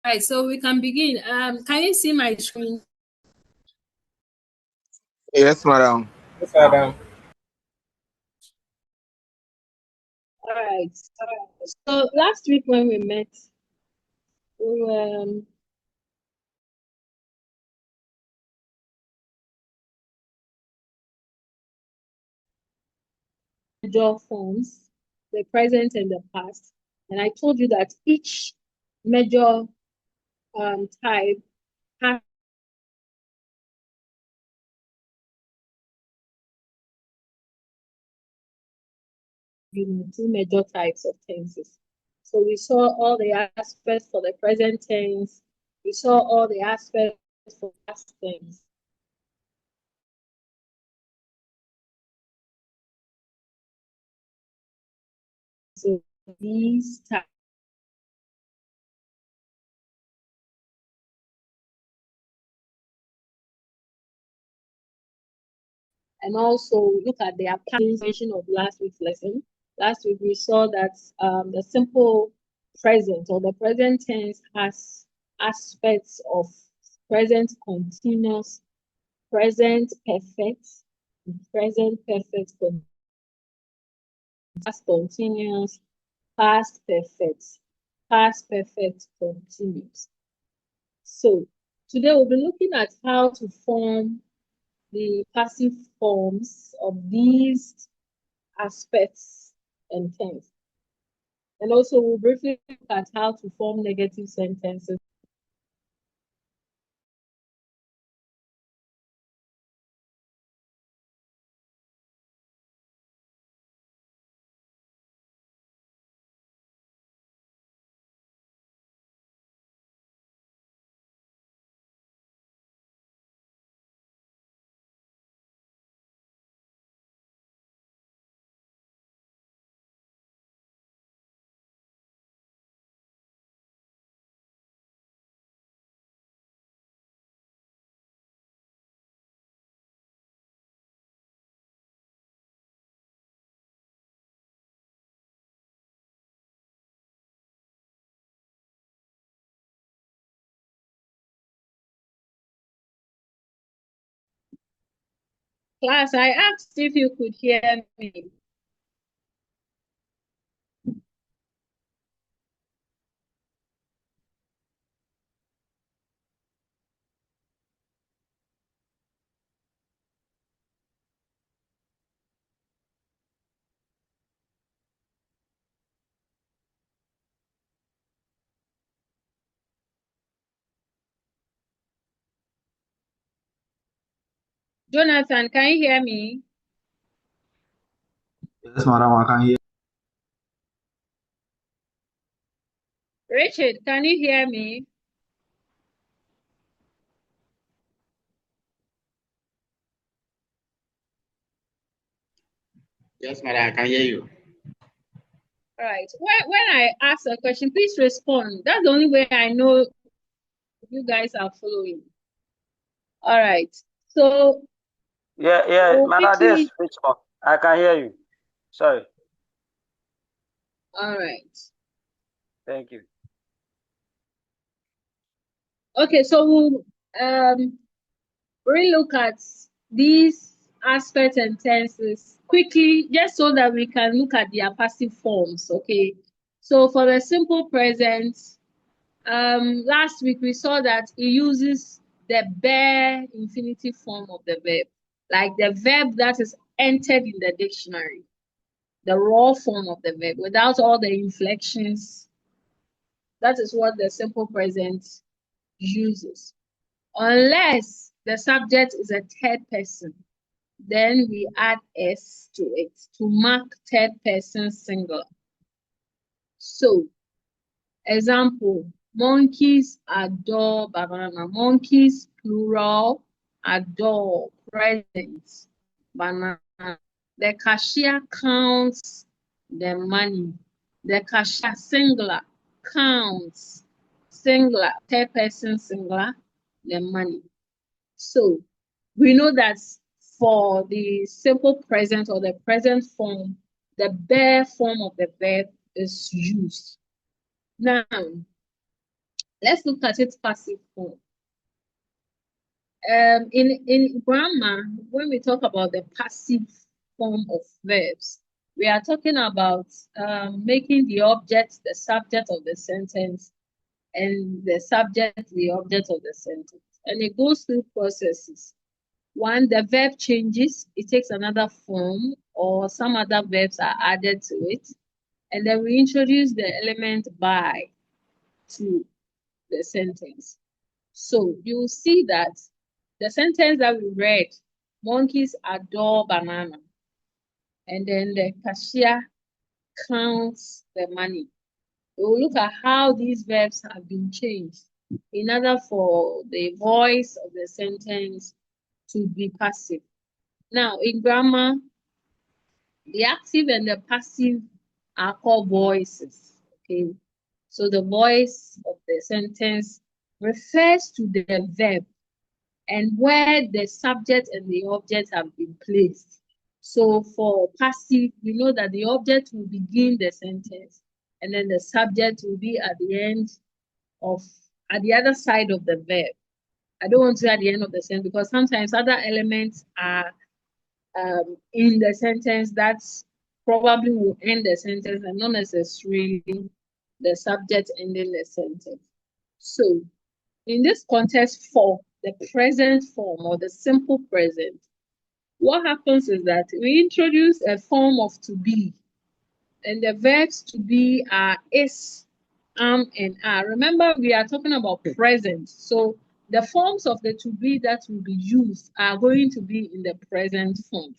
Right, so we can begin. Can you see my screen? Yes, madam. Yes, madam. All right. So last week when we met, we were major forms, the present and the past, and I told you that each major type has two major types of tenses. So we saw all the aspects for the present tense. We saw all the aspects for past tense. So these types. And also look at the application of last week's lesson. Last week we saw that the simple present or the present tense has aspects of present continuous, present perfect, present perfect, past continuous, past perfect continuous. So today we'll be looking at how to form the passive forms of these aspects and tense. And also we'll briefly look at how to form negative sentences. Class, I asked if you could hear me. Jonathan, can you hear me? Yes, madam, I can hear. Richard, can you hear me? Yes, madam, I can hear you. All right. When I ask a question, please respond. That's the only way I know you guys are following. All right. So Yeah, madam, this which one? I can hear you. Sorry. All right. Thank you. Okay, so we'll relook at these aspects and tenses quickly, just so that we can look at their passive forms. Okay, so for the simple present, last week we saw that it uses the bare infinitive form of the verb, like the verb that is entered in the dictionary, the raw form of the verb without all the inflections. That is what the simple present uses, unless the subject is a third person. Then we add S to it to mark third person singular. So, example, monkeys adore banana. Monkeys, plural, adore, present, banana. The cashier counts the money. The cashier, singular, counts, singular, third person singular, the money. So we know that for the simple present or the present form, the bare form of the verb is used. Now, Let's look at its passive form. In grammar, when we talk about the passive form of verbs, we are talking about making the object the subject of the sentence and the subject the object of the sentence. And it goes through processes. One, the verb changes, it takes another form, or some other verbs are added to it. And then we introduce the element by to the sentence. So you'll see that the sentence that we read, monkeys adore banana. And then the cashier counts the money. We'll look at how these verbs have been changed in order for the voice of the sentence to be passive. Now, in grammar, the active and the passive are called voices. Okay, so the voice of the sentence refers to the verb and where the subject and the object have been placed. So for passive, we know that the object will begin the sentence and then the subject will be at the end of, at the other side of the verb. I don't want to at the end of the sentence because sometimes other elements are in the sentence that probably will end the sentence and not necessarily the subject ending the sentence. So in this context, for the present form or the simple present, what happens is that we introduce a form of to be, and the verbs to be are is, am, and are. Remember, we are talking about present. So the forms of the to be that will be used are going to be in the present form.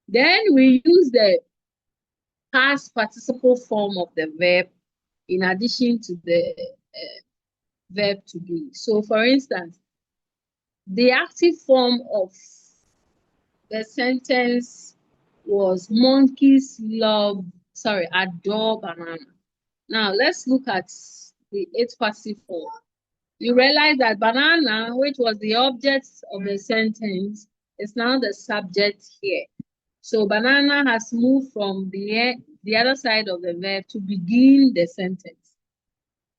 Then we use the past participle form of the verb in addition to the verb to be. So for instance, the active form of the sentence was monkeys adore banana. Now let's look at the its passive form. You realize that banana, which was the object of the sentence, is now the subject here. So banana has moved from the other side of the verb to begin the sentence.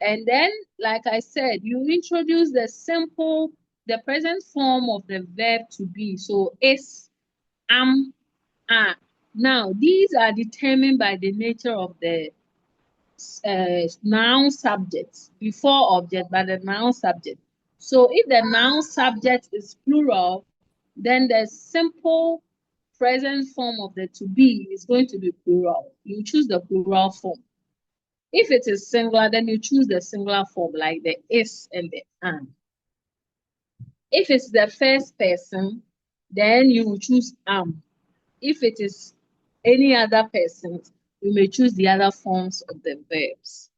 And then, like I said, you introduce the present form of the verb to be. So is, am, are. Now, these are determined by the nature of the noun subject before object, but the noun subject. So if the noun subject is plural, then the simple present form of the to be is going to be plural. You choose the plural form. If it is singular, then you choose the singular form like the is and the am. If it's the first person, then you will choose am. If it is any other person, you may choose the other forms of the verbs.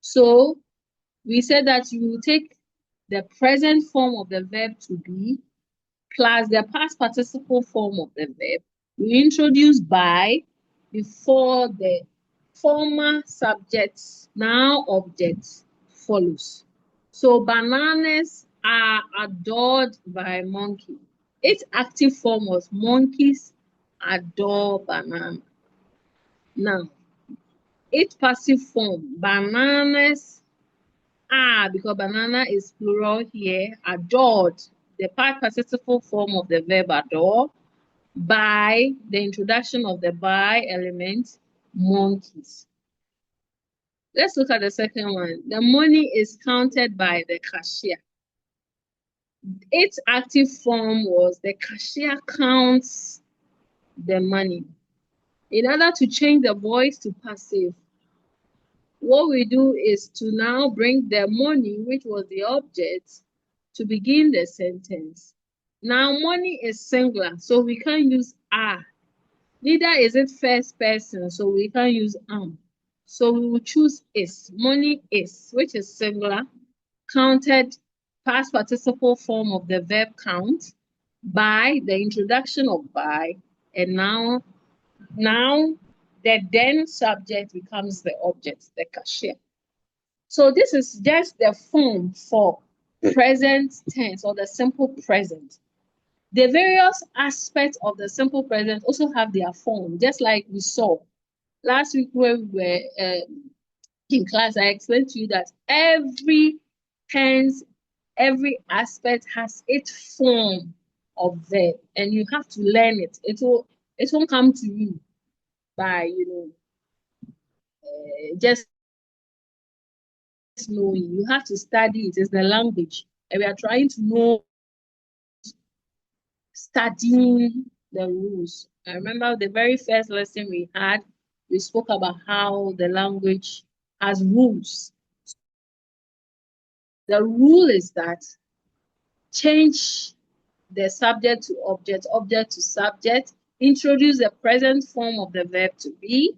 So we said that you will take the present form of the verb to be plus the past participle form of the verb. We introduce by before the former subject, now object follows. So bananas are adored by monkey. Its active form was monkeys adore banana. Now, its passive form, bananas are, because banana is plural here, adored, the past participle form of the verb adore, by the introduction of the by element, monkeys. Let's look at the second one. The money is counted by the cashier. Its active form was the cashier counts the money. In order to change the voice to passive, what we do is to now bring the money, which was the object, to begin the sentence. Now, money is singular, so we can't use are. Neither is it first person, so we can't use am. So we will choose is. Money is, which is singular, counted past participle form of the verb count by the introduction of by, and now the then subject becomes the object, the cashier. So this is just the form for present tense or the simple present. The various aspects of the simple present also have their form, just like we saw last week when we were in class. I explained to you that every Hence, every aspect has its form of verb, and you have to learn it. It won't come to you by just knowing. You have to study it. It's the language, and we are trying to know, studying the rules. I remember the very first lesson we had, we spoke about how the language has rules. The rule is that change the subject to object, object to subject, introduce the present form of the verb to be,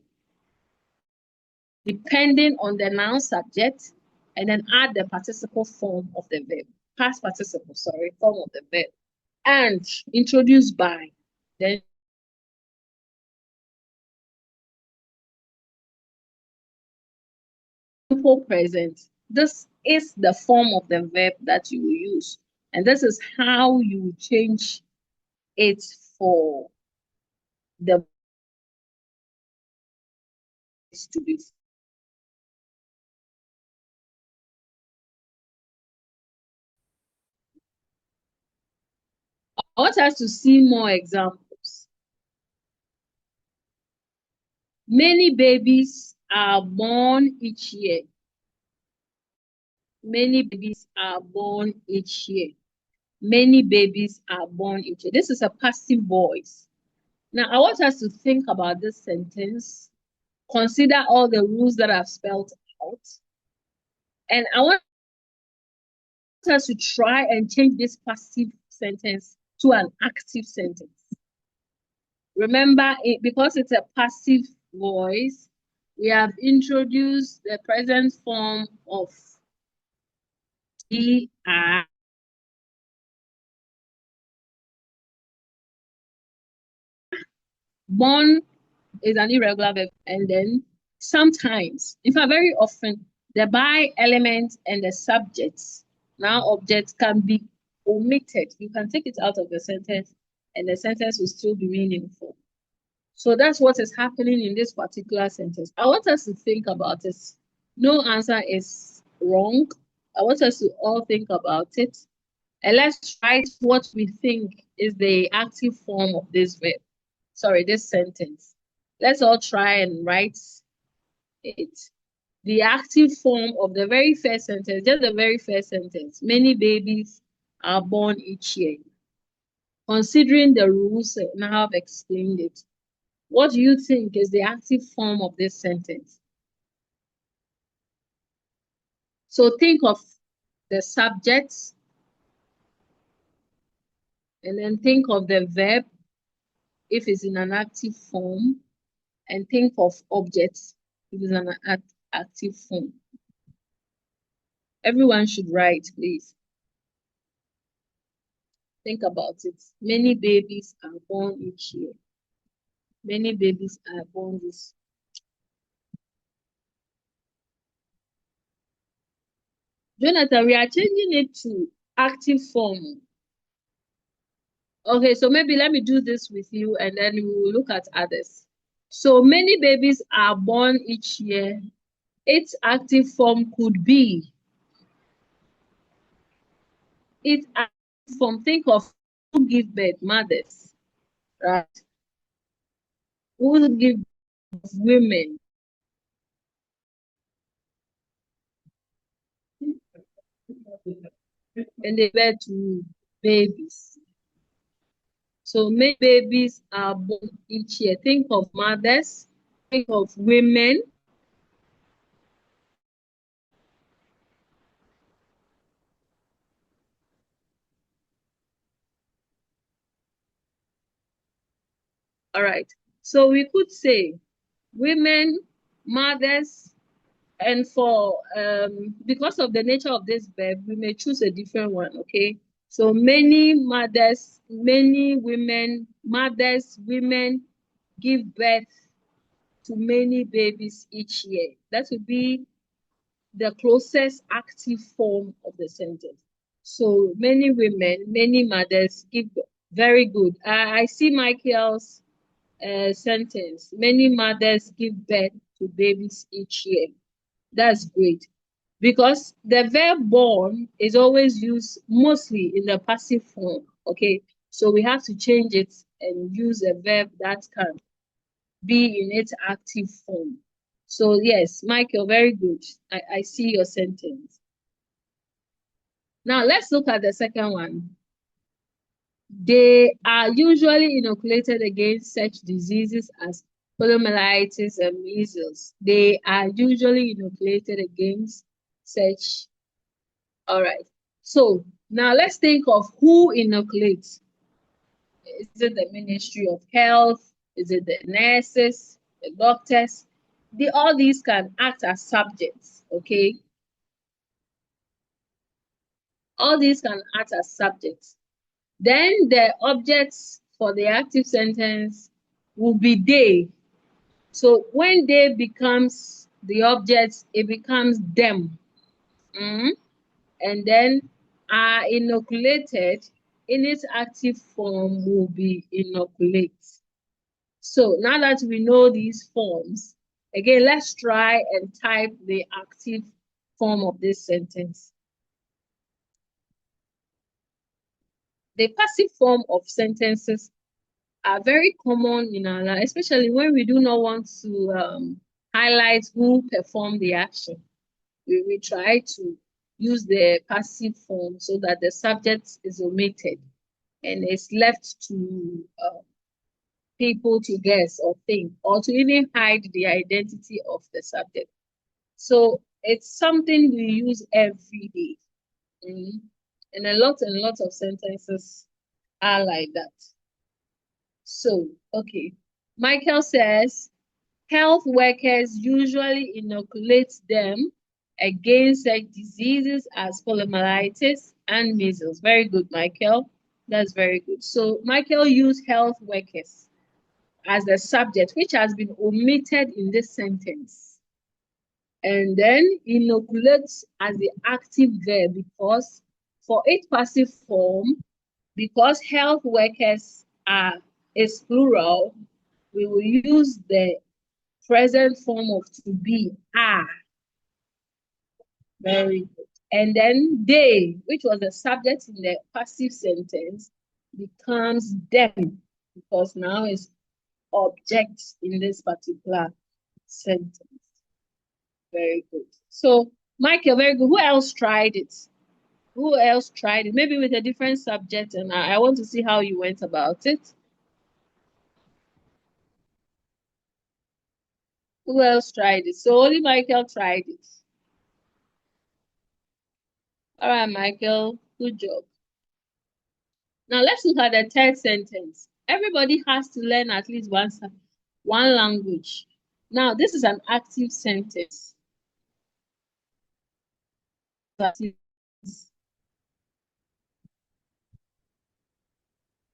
depending on the noun subject, and then add the participle form of the verb, past participle, sorry, form of the verb, and introduce by. Then simple present. This is the form of the verb that you will use, and this is how you change it for the to be. I want us to see more examples. Many babies are born each year. Many babies are born each year. Many babies are born each year. This is a passive voice. Now, I want us to think about this sentence. Consider all the rules that I've spelled out. And I want us to try and change this passive sentence to an active sentence. Remember, because it's a passive voice, we have introduced the present form of er. Born is an irregular verb, and then sometimes, in fact, very often, the by element and the subjects, now objects, can be omitted. You can take it out of the sentence, and the sentence will still be meaningful. So that's what is happening in this particular sentence. I want us to think about it. No answer is wrong. I want us to all think about it. And let's write what we think is the active form of this verb. Sorry, this sentence. Let's all try and write it. The active form of the very first sentence, just the very first sentence. Many babies are born each year. Considering the rules, and I have explained it, what do you think is the active form of this sentence? So think of the subject, and then think of the verb if it's in an active form, and think of objects if it's an active form. Everyone should write, please. Think about it. Many babies are born each year. Many babies are born this. Jonathan, we are changing it to active form. Okay, so maybe let me do this with you and then we will look at others. So many babies are born each year. Its active form could be, its active form, think of who give birth, mothers, right? Who give birth, women. And they birth to babies. So many babies are born each year. Think of mothers, think of women. All right. So we could say women, mothers, and for because of the nature of this verb, we may choose a different one, okay? So many mothers, many women, mothers, women give birth to many babies each year. That would be the closest active form of the sentence. So many women, many mothers give birth. Very good. I see Michael's sentence. Many mothers give birth to babies each year. That's great. because the verb born is always used mostly in the passive form. Okay, so we have to change it and use a verb that can be in its active form. So yes, Michael, very good. I see your sentence. Now let's look at the second one. They are usually inoculated against such diseases as poliomyelitis and measles. They are usually inoculated against such. All right. So now let's think of who inoculates. Is it the Ministry of Health? Is it the nurses, the doctors? All these can act as subjects, okay? All these can act as subjects. Then the objects for the active sentence will be they. So when they becomes the objects, it becomes them. And then are inoculated in its active form will be inoculate. So now that we know these forms, again, let's try and type the active form of this sentence. The passive form of sentences are very common in our life, especially when we do not want to highlight who performed the action. We try to use the passive form so that the subject is omitted and it's left to people to guess or think, or to even hide the identity of the subject. So it's something we use every day. And a lot of sentences are like that. So, okay. Michael says, health workers usually inoculate them against such diseases as poliomyelitis and measles. Very good, Michael. That's very good. So Michael used health workers as the subject, which has been omitted in this sentence. And then inoculates as the active verb because for its passive form, because health workers is plural, we will use the present form of to be are. Very good. And then they, which was the subject in the passive sentence, becomes them because now it's objects in this particular sentence. Very good. So, Michael, very good. Who else tried it? Who else tried it? Maybe with a different subject, and I want to see how you went about it. Who else tried it? So only Michael tried it. All right, Michael, good job. Now let's look at the third sentence. Everybody has to learn at least one language. Now this is an active sentence.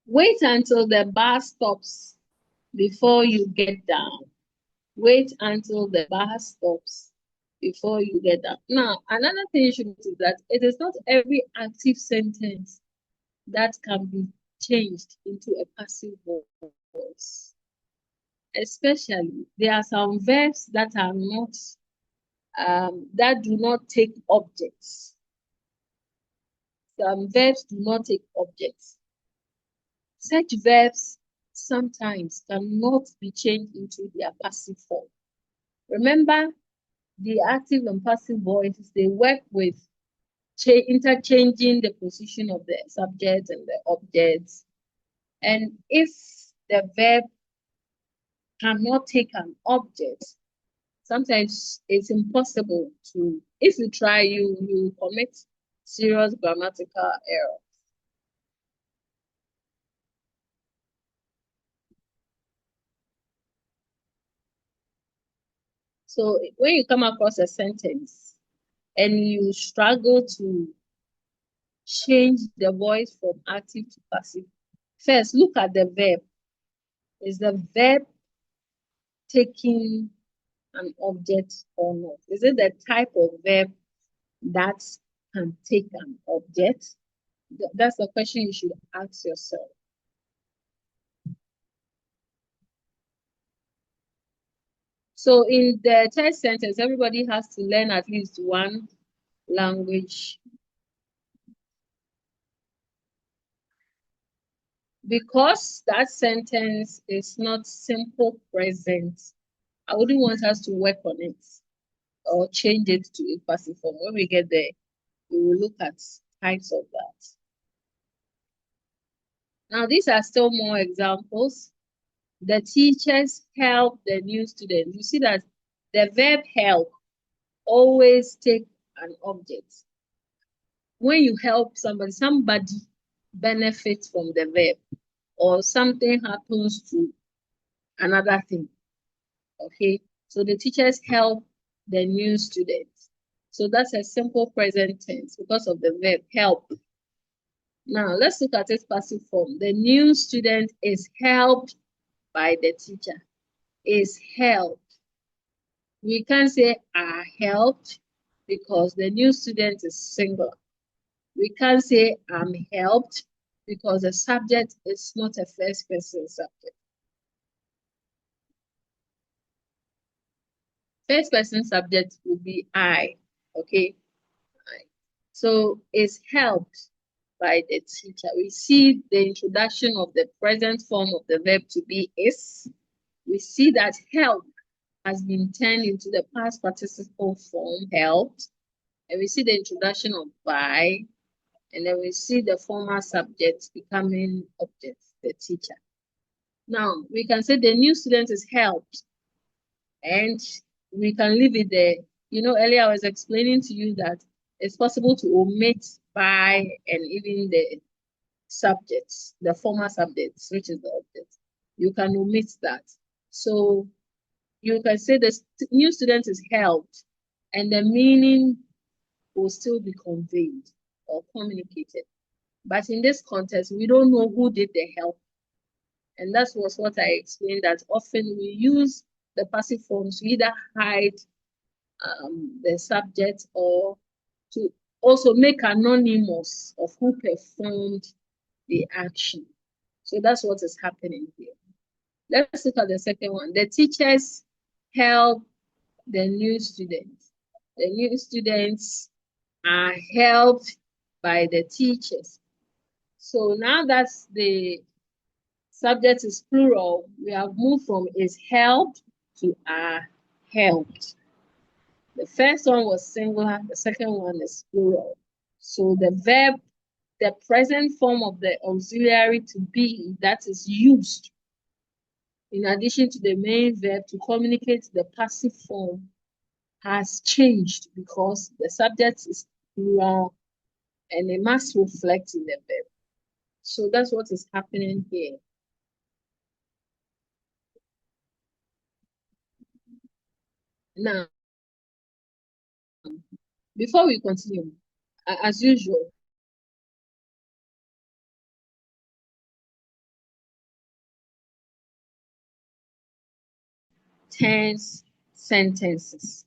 Wait until the bus stops before you get down. Wait until the bus stops before you get down. Now, another thing you should notice is that it is not every active sentence that can be changed into a passive voice. Especially, there are some verbs that are not, that do not take objects. Some verbs do not take objects. Such verbs sometimes cannot be changed into their passive form. Remember, the active and passive voices, they work with interchanging the position of the subject and the objects. And if the verb cannot take an object, sometimes it's impossible to, if you try, you commit serious grammatical error. So when you come across a sentence and you struggle to change the voice from active to passive, first look at the verb. Is the verb taking an object or not? Is it the type of verb that can take an object? That's the question you should ask yourself. So in the third sentence, everybody has to learn at least one language. Because that sentence is not simple present, I wouldn't want us to work on it or change it to a passive form. When we get there, we will look at types of that. Now, these are still more examples. The teachers help the new student. You see that the verb help always take an object. When you help somebody benefits from the verb, or something happens to another thing. Okay, so the teachers help the new students. So that's a simple present tense because of the verb help. Now let's look at its passive form. The new student is helped by the teacher. Is helped. We can't say are helped because the new student is singular. We can't say I'm helped because the subject is not a first person subject. First person subject would be I, okay? I. So is helped by the teacher. We see the introduction of the present form of the verb to be is. We see that help has been turned into the past participle form, helped. And we see the introduction of by, and then we see the former subject becoming object, the teacher. Now, we can say the new student is helped, and we can leave it there. You know, earlier I was explaining to you that it's possible to omit by and even the subjects, the former subjects, which is the object. You can omit that. So you can say the new student is helped, and the meaning will still be conveyed or communicated. But in this context, we don't know who did the help. And that was what I explained, that often we use the passive forms to either hide the subject or to also make anonymous of who performed the action. So that's what is happening here. Let's look at the second one. The teachers help the new students. The new students are helped by the teachers. So now that the subject is plural, we have moved from is helped to are helped. The first one was singular, the second one is plural. So the verb, the present form of the auxiliary to be that is used in addition to the main verb to communicate the passive form has changed because the subject is plural and it must reflect in the verb. So that's what is happening here. Now, before we continue, as usual, tense sentences.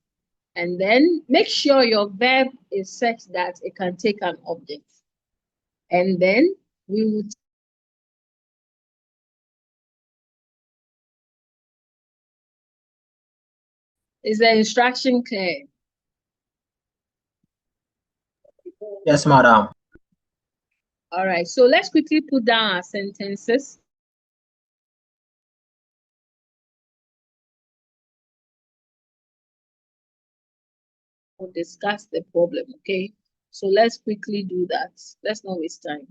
And then make sure your verb is such that it can take an object. And then we will. Is the instruction clear? Yes, madam. All right, so let's quickly put down our sentences. We'll discuss the problem, okay? So let's quickly do that. Let's not waste time.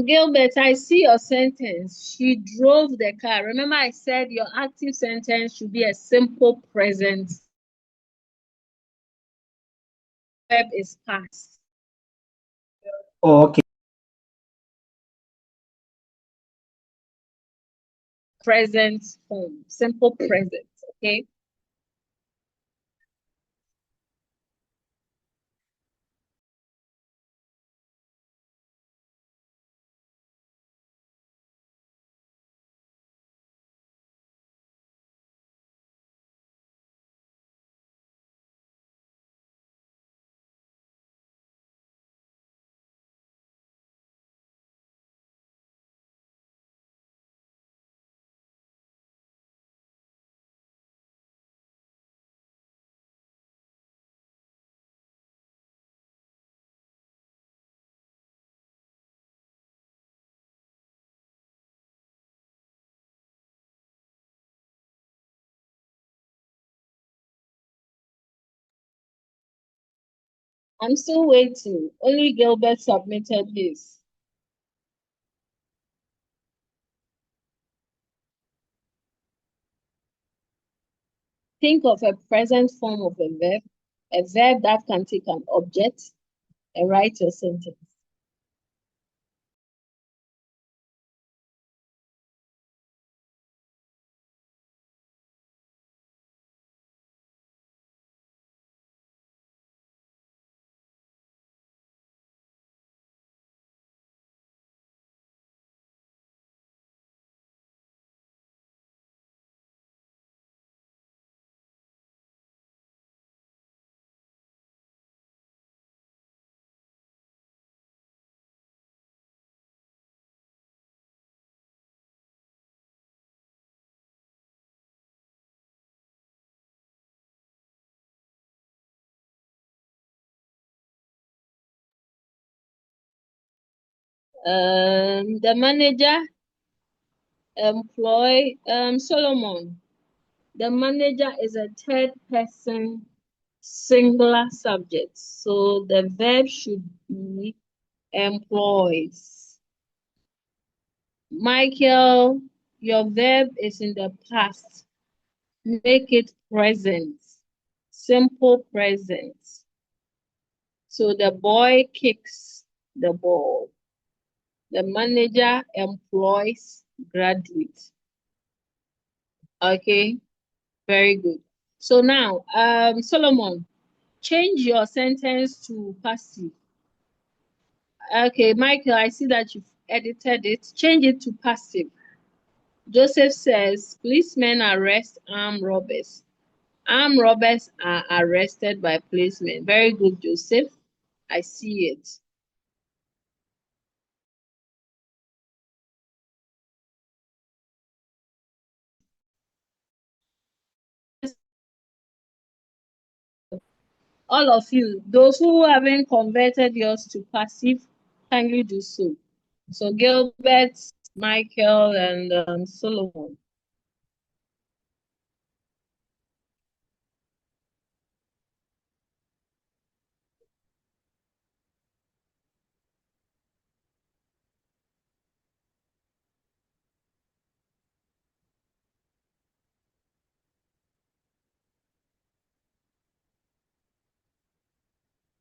Gilbert, I see your sentence. She drove the car. Remember I said your active sentence should be a simple present. Verb is past. Oh, okay. Present form, simple present, okay? I'm still waiting. Only Gilbert submitted his. Think of a present form of a verb that can take an object, and write your sentence. The manager Solomon. The manager is a third person singular subject. So the verb should be employs. Michael, your verb is in the past. Make it present. Simple present. So the boy kicks the ball. The manager employs graduates. Okay, very good. So now, Solomon, change your sentence to passive. Okay, Michael, I see that you've edited it. Change it to passive. Joseph says, policemen arrest armed robbers. Armed robbers are arrested by policemen. Very good, Joseph. I see it. All of you, those who haven't converted yours to passive, kindly do so. So Gilbert, Michael, and Solomon.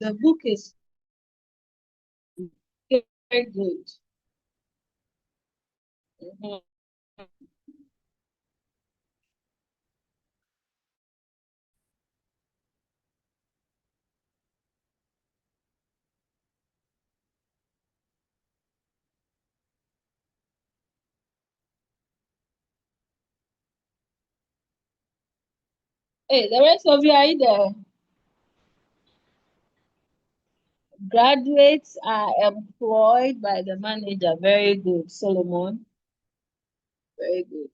The book is very good. Mhm. Hey, the rest of you are you there? Graduates are employed by the manager. Very good, Solomon. Very good.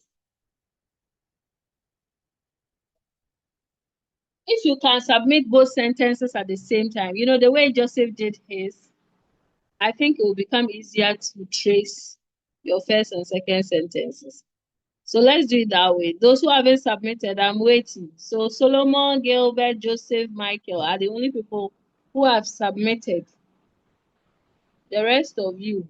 If you can submit both sentences at the same time, you know, the way Joseph did his, I think it will become easier to trace your first and second sentences. So let's do it that way. Those who haven't submitted, I'm waiting. So Solomon, Gilbert, Joseph, Michael are the only people who have submitted. The rest of you.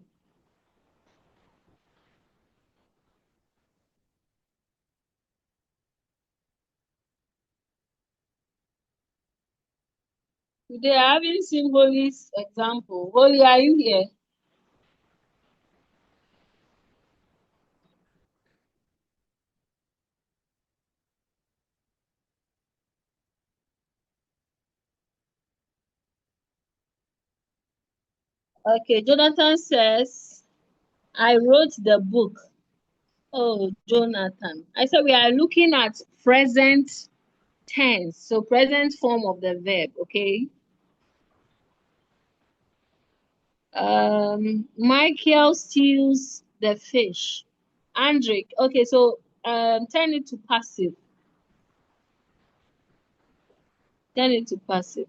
Today I haven't seen Holy's example. Holy, are you here? Okay, Jonathan says, I wrote the book. Oh, Jonathan. I said we are looking at present tense, so present form of the verb, okay? Michael steals the fish. Andrick, okay, so turn it to passive. Turn it to passive.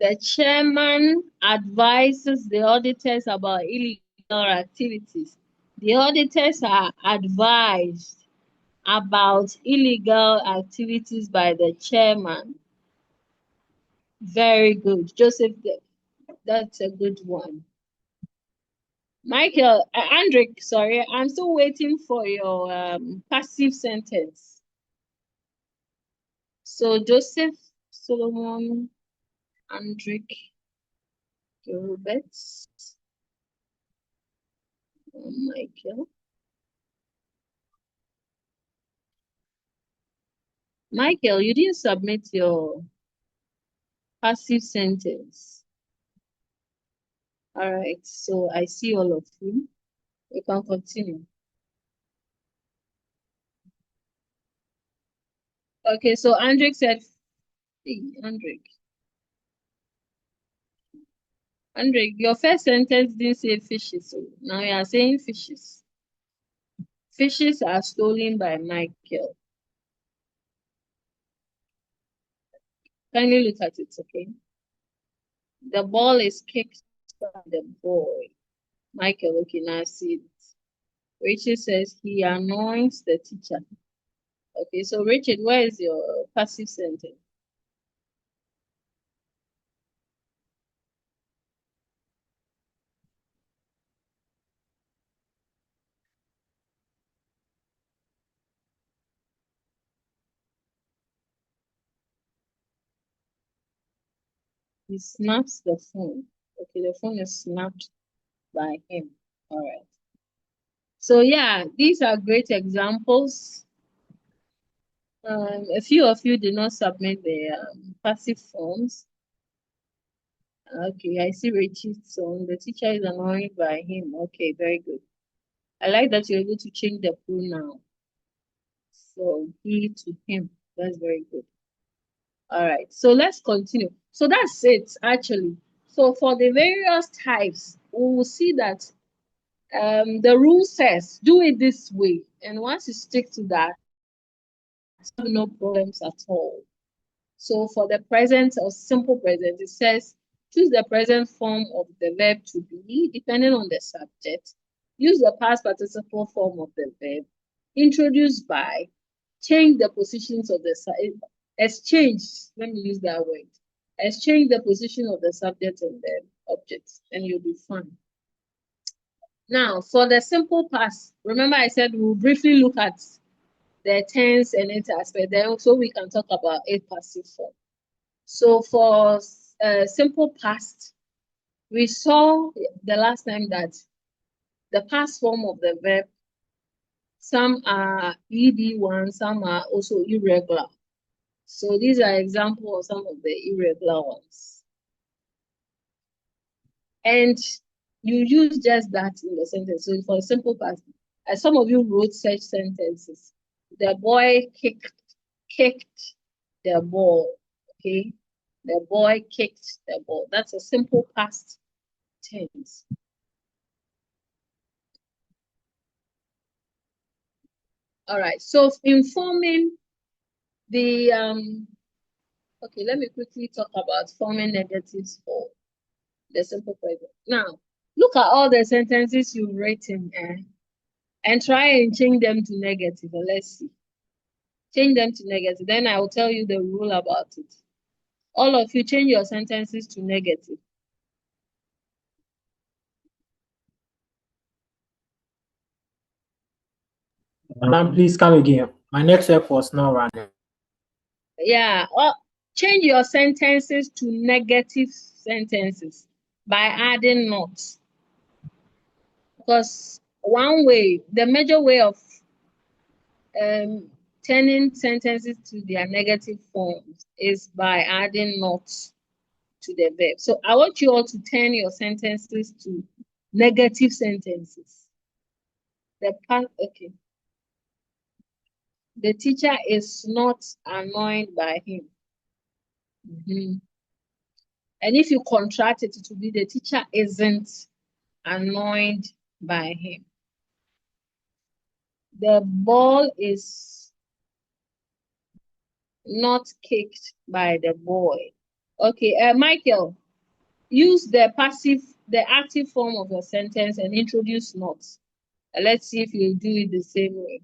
The chairman advises the auditors about illegal activities. The auditors are advised about illegal activities by the chairman. Very good. Joseph, that's a good one. Michael, Andrick, sorry, I'm still waiting for your passive sentence. So Joseph, Solomon, Andrick, Roberts, Michael. Michael, you didn't submit your passive sentence. All right, so I see all of you. We can continue. Okay, so Andrick said, hey, Andrick, your first sentence didn't say fishes, so now you are saying fishes. Fishes are stolen by Michael. Kindly look at it, okay? The ball is kicked by the boy. Michael, okay, now I see it. Rachel says he anoints the teacher. Okay, so Richard, where is your passive sentence? He snaps the phone. Okay, the phone is snapped by him. All right. So yeah, these are great examples. A few of you did not submit the passive forms. Okay, I see Richard's song. The teacher is annoyed by him. Okay, very good. I like that you're able to change the pronoun. So he to him. That's very good. All right, so let's continue. So that's it, actually. So for the various types, we will see that the rule says do it this way. And once you stick to that, you have no problems at all. So for the present or simple present, it says choose the present form of the verb to be, depending on the subject. Use the past participle form of the verb. Introduce by. Change the positions of the exchange. Let me use that word. Exchange the position of the subject and the object, and you'll be fine. Now, for the simple past, remember I said we'll briefly look at the tense and its aspect, then so we can talk about a passive form. So for simple past, we saw the last time that the past form of the verb, some are ed1, some are also irregular. So these are examples of some of the irregular ones. And you use just that in the sentence. So for a simple past, as some of you wrote such sentences. The boy kicked the ball. Okay. The boy kicked the ball. That's a simple past tense. All right. So in forming the okay, let me quickly talk about forming negatives for the simple present. Now, look at all the sentences you've written and try and change them to negative. And let's see. Change them to negative. Then I will tell you the rule about it. All of you change your sentences to negative. Madam, please come again. My network was not running. Yeah. Change your sentences to negative sentences by adding not. Because one way, the major way of turning sentences to their negative forms is by adding not to the verb. So I want you all to turn your sentences to negative sentences. Okay. The teacher is not annoyed by him. And if you contract it, it will be the teacher isn't annoyed by him. The ball is not kicked by the boy. Okay, Michael, use the active form of your sentence and introduce not. Let's see if you do it the same way.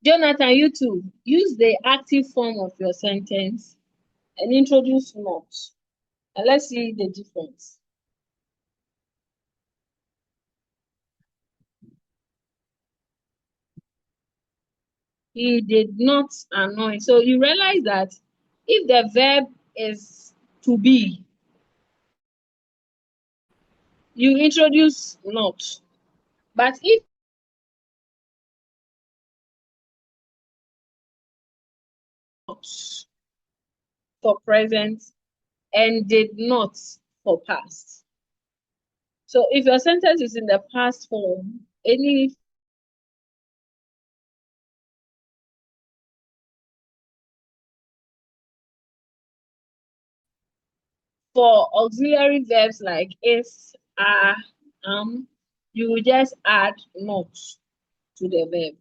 Jonathan, you too. Use the active form of your sentence and introduce not. And let's see the difference. He did not annoy. So you realize that if the verb is to be, you introduce not. But if not for present and did not for past. So if your sentence is in the past form, any for auxiliary verbs like is, are, you will just add not to the verb.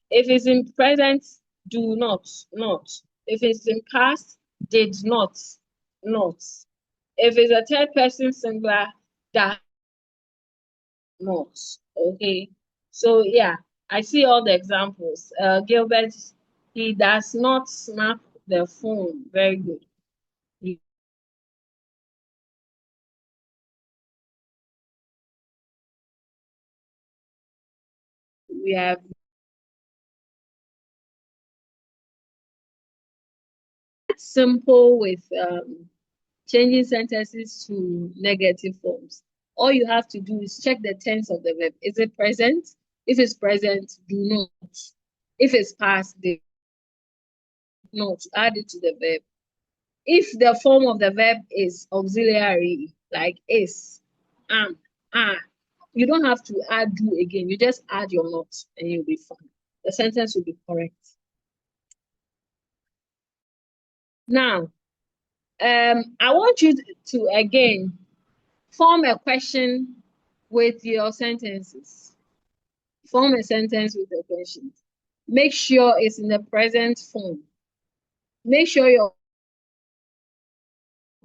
If it's in present, do not. If it's in past, did not. If it's a third person singular, that not. Okay. So yeah, I see all the examples. Gilbert, he does not snap the phone. Very good. We have simple with changing sentences to negative forms. All you have to do is check the tense of the verb. Is it present? If it's present, do not. If it's past, do not. Add it to the verb. If the form of the verb is auxiliary, like is, are, you don't have to add do again. You just add your not and you'll be fine. The sentence will be correct. Now, I want you to again form a question with your sentences. Form a sentence with a question. Make sure it's in the present form. Make sure your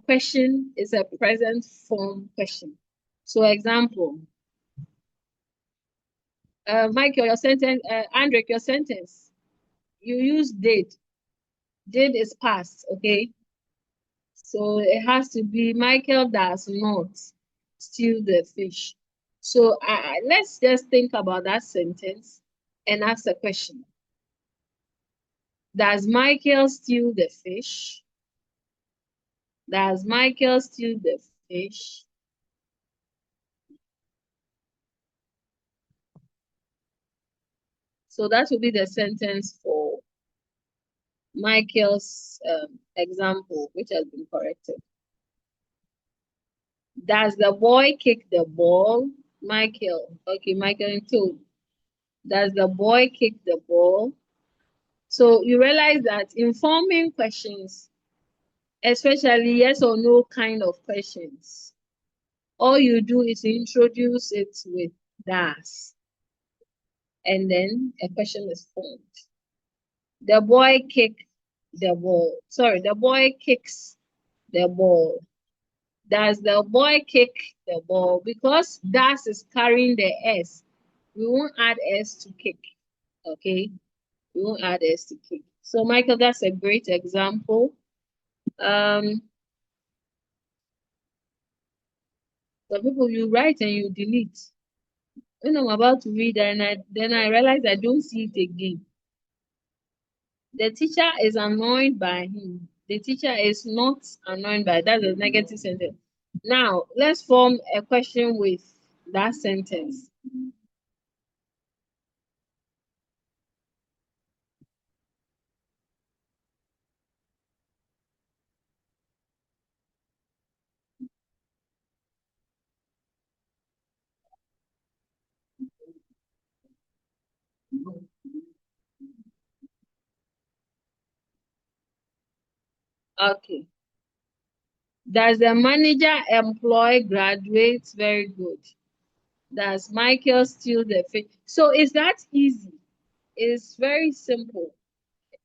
question is a present form question. So example, Michael, your sentence, Andrick, your sentence, you use did. Did is past, okay? So it has to be Michael does not steal the fish. So let's just think about that sentence and ask a question. Does Michael steal the fish? Does Michael steal the fish? So that will be the sentence for Michael's example, which has been corrected. Does the boy kick the ball? Michael. Okay, Michael too. Does the boy kick the ball? So you realize that in forming questions, especially yes or no kind of questions, all you do is introduce it with does. And then a question is formed. The boy kicked the ball. Sorry, the boy kicks the ball. Does the boy kick the ball? Because does is carrying the S. We won't add S to kick. Okay? We won't add S to kick. So Michael, that's a great example. Some people you write and you delete. When I'm about to read and then I realize I don't see it again. The teacher is annoyed by him. The teacher is not annoyed by that's a negative sentence. Now let's form a question with that sentence. Okay. Does the manager employ graduates? Very good. Does Michael steal the fish? So is that easy? It's very simple.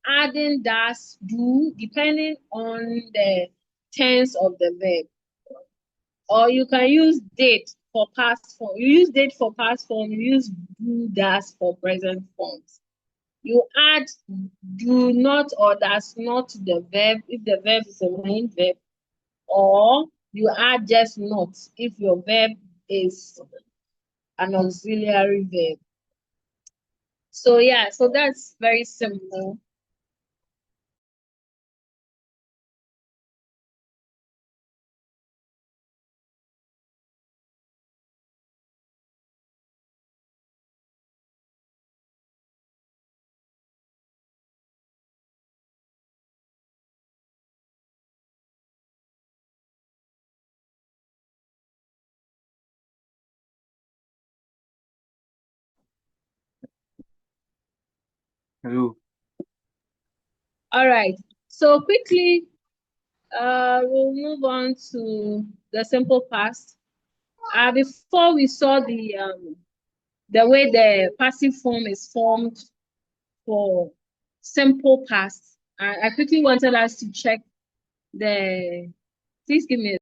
Adding does, do, depending on the tense of the verb. Or you can use date for past form. You use date for past form, you use do, does for present forms. You add do not or does not to the verb if the verb is a main verb, or you add just not if your verb is an auxiliary verb. So yeah, so that's very simple. Hello. All right. So quickly, we'll move on to the simple past. Before we saw the way the passive form is formed for simple past, I quickly wanted us to check the. Please give me.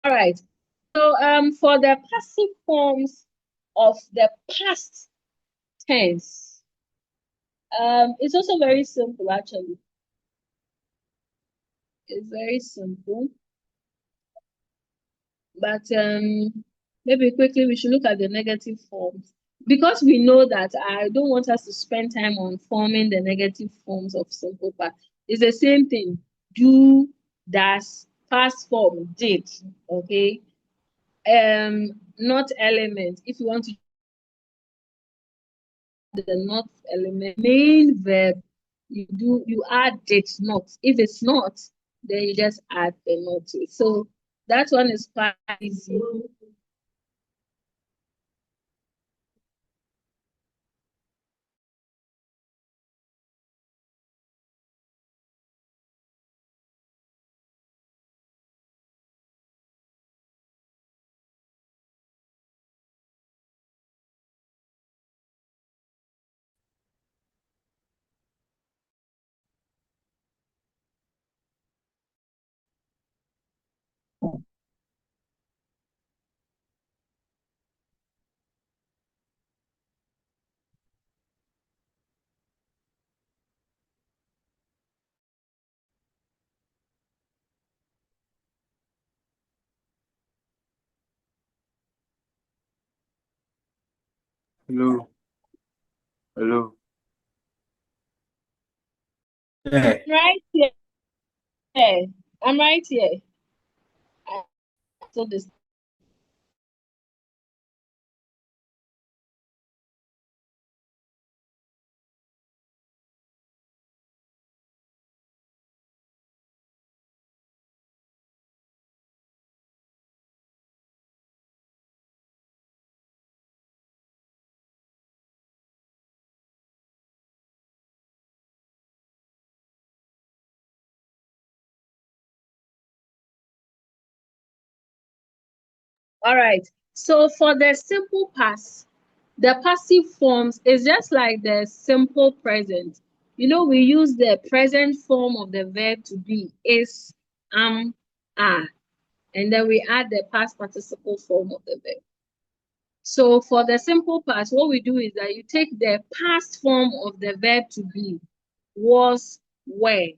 All right. So for the passive forms of the past tense, it's also very simple actually. It's very simple. But maybe quickly we should look at the negative forms. Because we know that I don't want us to spend time on forming the negative forms of simple past. It's the same thing. Do, does, past form, did. Okay. Not element. If you want to the not element main verb, you add did not. If it's not, then you just add the not to it. So that one is quite easy. Hello. Hello. Yeah. Right here. I'm right here. So this. All right. So for the simple past, the passive forms is just like the simple present. You know, we use the present form of the verb to be, is, are, and then we add the past participle form of the verb. So for the simple past, what we do is that you take the past form of the verb to be, was, were,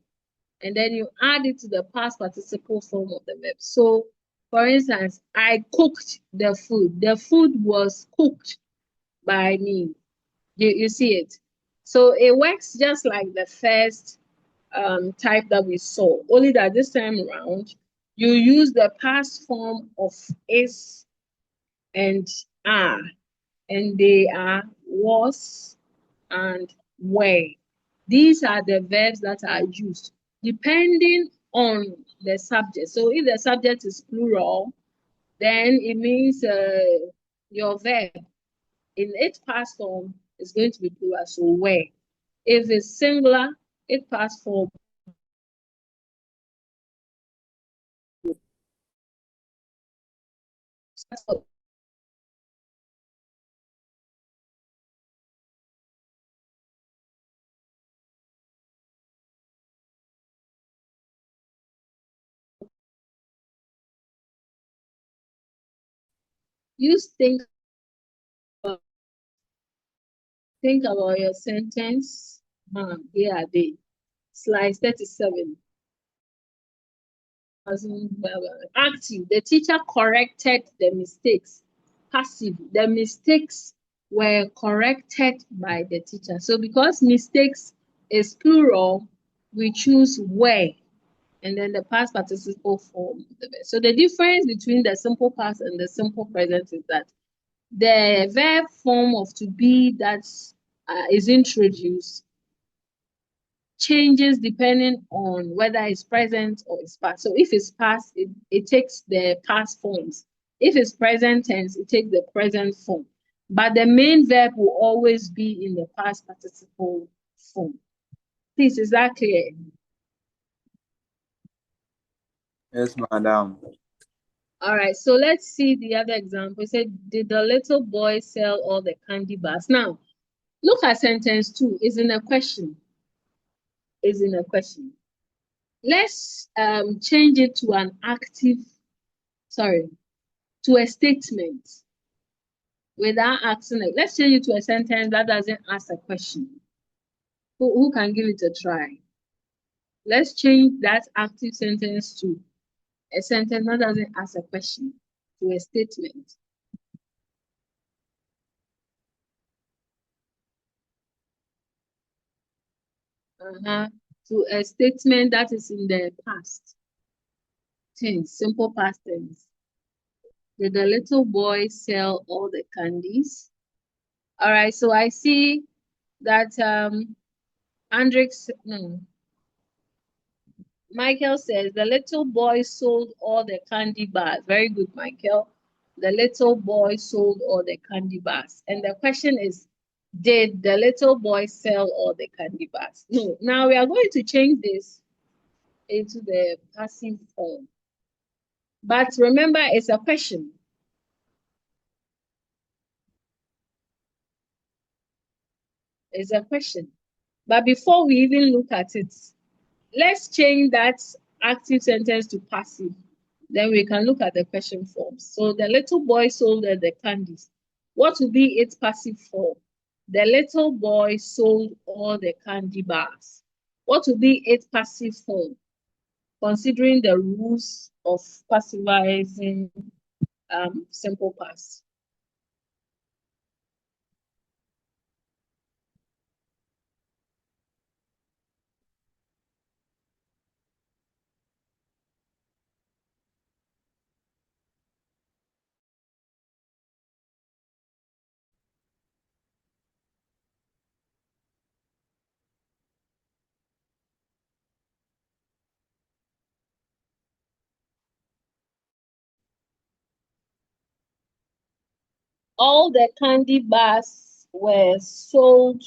and then you add it to the past participle form of the verb. So, for instance, I cooked the food. The food was cooked by me. You see it. So it works just like the first type that we saw, only that this time around you use the past form of is and are, and they are was and were. These are the verbs that are used depending on the subject. So if the subject is plural, then it means your verb in its past form is going to be plural, so were. If it's singular, its past form you think about your sentence. Here are they. Slide 37. Active. The teacher corrected the mistakes. Passive. The mistakes were corrected by the teacher. So because mistakes is plural, we choose were, and then the past participle form. So the difference between the simple past and the simple present is that the verb form of to be that is introduced changes depending on whether it's present or it's past. So if it's past, it takes the past forms. If it's present tense, it takes the present form. But the main verb will always be in the past participle form. Please, is that clear? Yes, madam. All right, so let's see the other example. It said, did the little boy sell all the candy bars? Now, look at sentence 2. It's in a question. It's in a question. Let's change it to an active, to a statement without asking it. Let's change it to a sentence that doesn't ask a question. Who can give it a try? Let's change that active sentence to a sentence that doesn't ask a question, to a statement. To a statement that is in the past tense, simple past tense. Did the little boy sell all the candies? All right, so I see that Michael says the little boy sold all the candy bars. Very good, Michael. The little boy sold all the candy bars. And the question is, did the little boy sell all the candy bars? No. Now we are going to change this into the passive form. But remember, it's a question. It's a question. But before we even look at it, let's change that active sentence to passive. Then we can look at the question forms. So the little boy sold the candies. What will be its passive form? The little boy sold all the candy bars. What will be its passive form? Considering the rules of passivizing simple past. All the candy bars were sold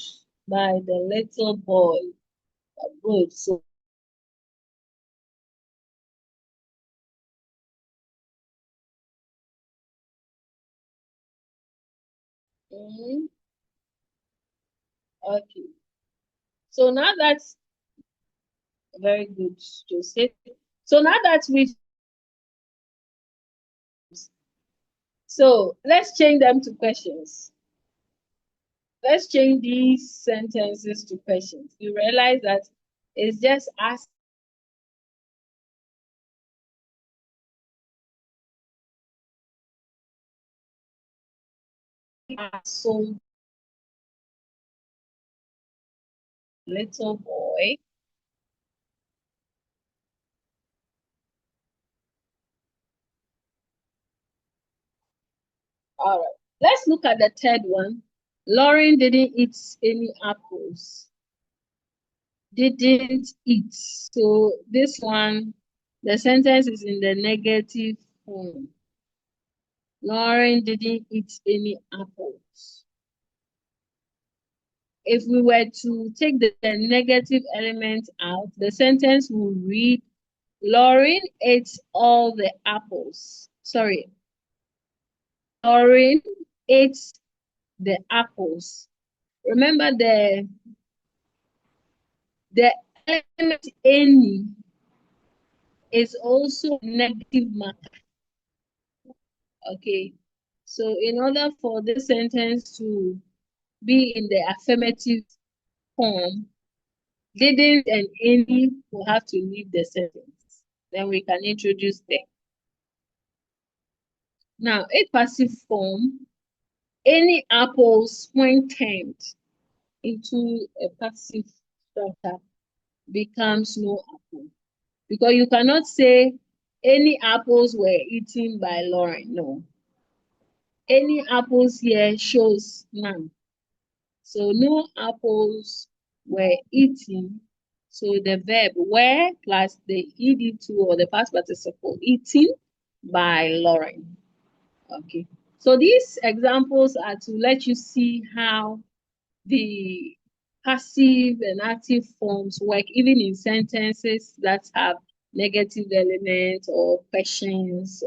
by the little boy. Good. So okay. So now that's very good, Joseph. So now that let's change them to questions. Let's change these sentences to questions. You realize that it's just asking sold little boy. All right. Let's look at the third one. Lauren didn't eat any apples. Didn't eat. So this one, the sentence is in the negative form. Lauren didn't eat any apples. If we were to take the negative element out, the sentence will read, Lauren ate all the apples. Sorry. Lauren ate the apples. Remember the element any is also negative marker. Okay. So in order for this sentence to be in the affirmative form, didn't and any will have to leave the sentence. Then we can introduce them. Now, in passive form, any apples when turned into a passive structure becomes no apple. Because you cannot say any apples were eaten by Lauren. No. Any apples here shows none. So no apples were eaten. So the verb were plus the ed2 or the past participle eaten by Lauren. Okay. So these examples are to let you see how the passive and active forms work even in sentences that have negative elements or questions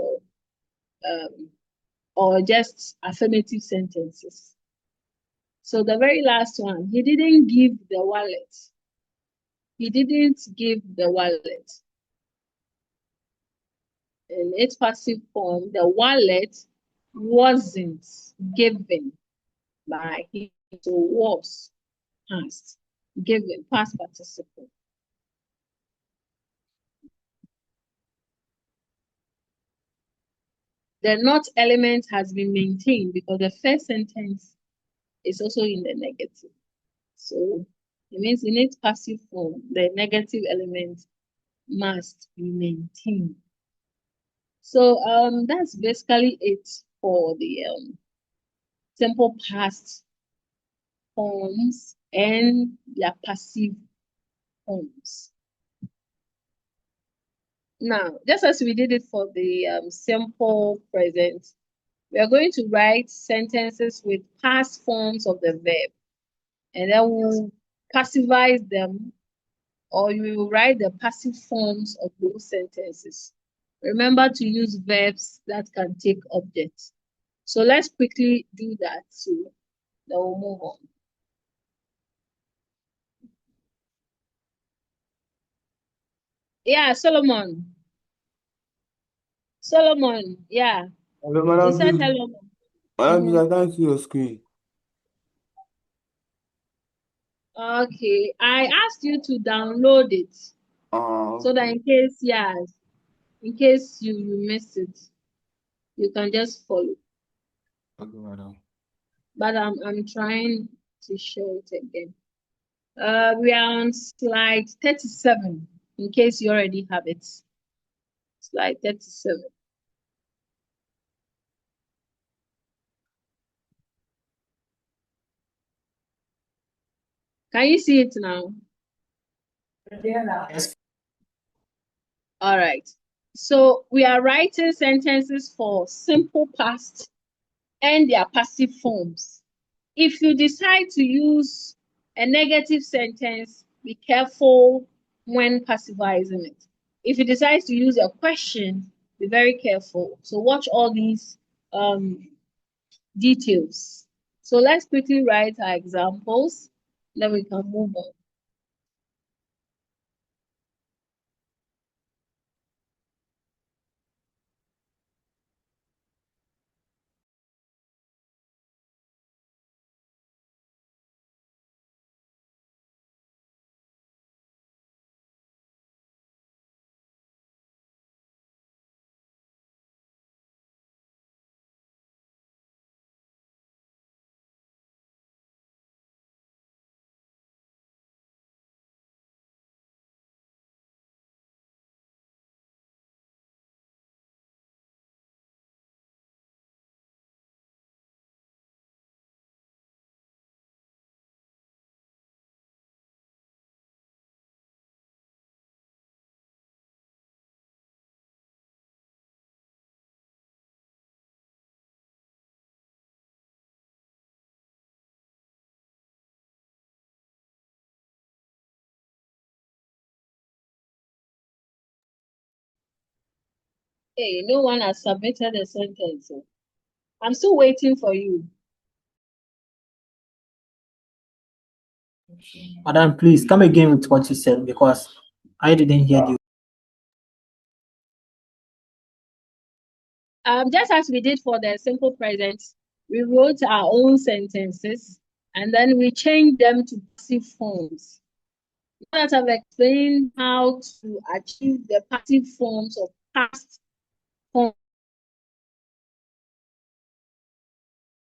or just affirmative sentences. So the very last one, he didn't give the wallet. He didn't give the wallet. In its passive form, the wallet wasn't given by him. So was past, given, past participle. The not element has been maintained because the first sentence is also in the negative. So it means in its passive form, the negative element must be maintained. So that's basically it for the simple past forms and their passive forms. Now, just as we did it for the simple present, we are going to write sentences with past forms of the verb, and then we'll passivize them, or you will write the passive forms of those sentences. Remember to use verbs that can take objects. So let's quickly do that too. Then we'll move on. Yeah, Solomon. Solomon, yeah. Hello, He Madam, said please. hello. Madam, please, I can't see your screen. Okay, I asked you to download it so that in case, in case you missed it, you can just follow. Okay, madam. But I'm trying to show it again. We are on slide 37, in case you already have it. Slide 37. Can you see it now? Yes. All right. So we are writing sentences for simple past and their passive forms. If you decide to use a negative sentence, be careful when passivizing it. If you decide to use a question, be very careful. So watch all these details. So let's quickly write our examples, then we can move on. Hey, no one has submitted a sentence. So I'm still waiting for you. Madam, please come again with what you said because I didn't hear you. Just as we did for the simple present, we wrote our own sentences and then we changed them to passive forms. Now that I've explained how to achieve the passive forms of past forms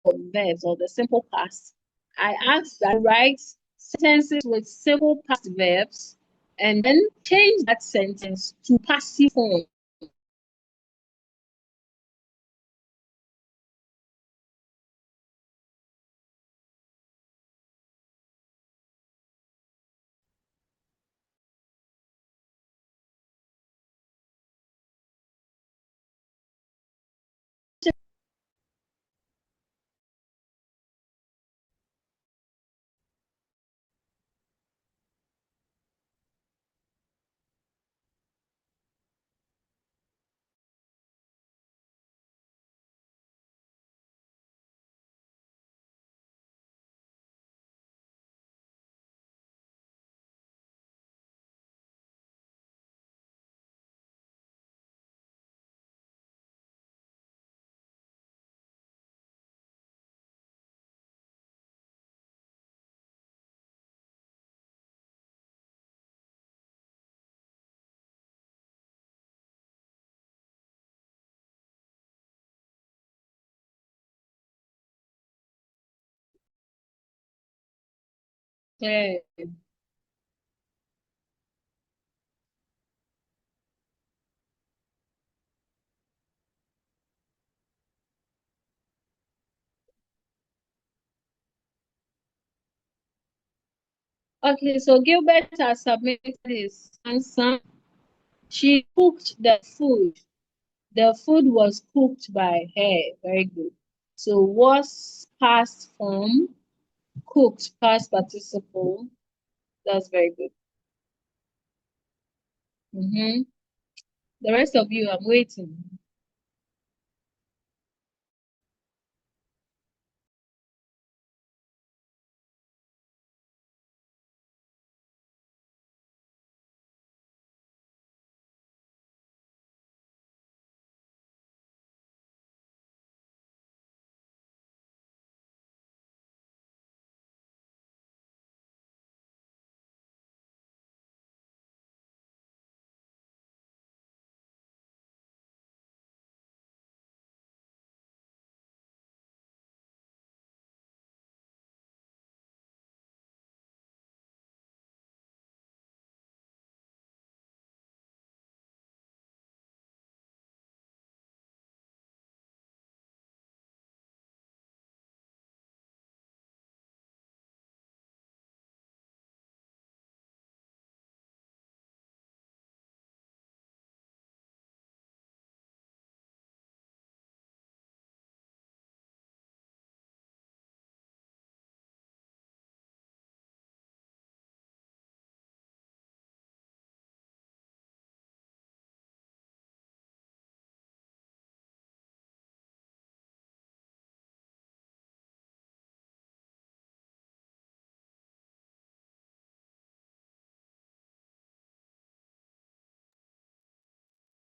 of verbs or the simple past, I asked that write sentences with simple past verbs and then change that sentence to passive form. Okay. Okay, so Gilbert has submitted his answer. She cooked the food. The food was cooked by her. Very good. So was past form, cooked past participle. That's very good. The rest of you, I'm waiting.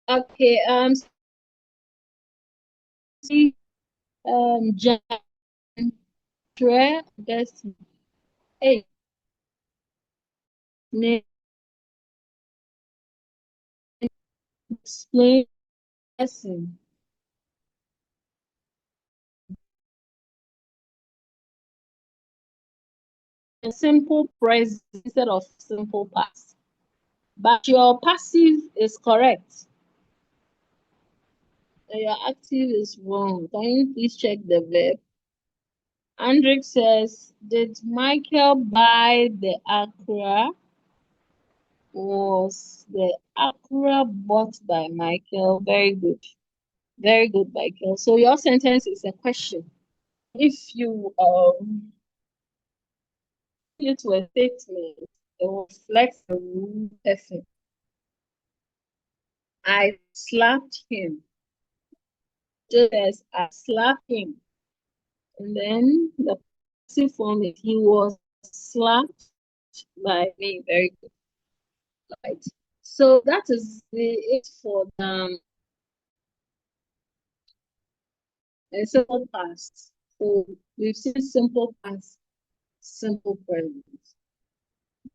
Okay, see, John, Tre, guess, hey, name, explain, lesson. A simple present instead of simple past. But your passive is correct. And your active is wrong. Can you please check the verb? Andrick says, did Michael buy the Accra? Was the Accra bought by Michael? Very good. Very good, Michael. So your sentence is a question. If you it to a statement, it will reflect the rule perfect. I slapped him. says, I slapped him. And then the passive form is he was slapped by me. Very good. Right. So that is it for the simple past. So we've seen simple past, simple present.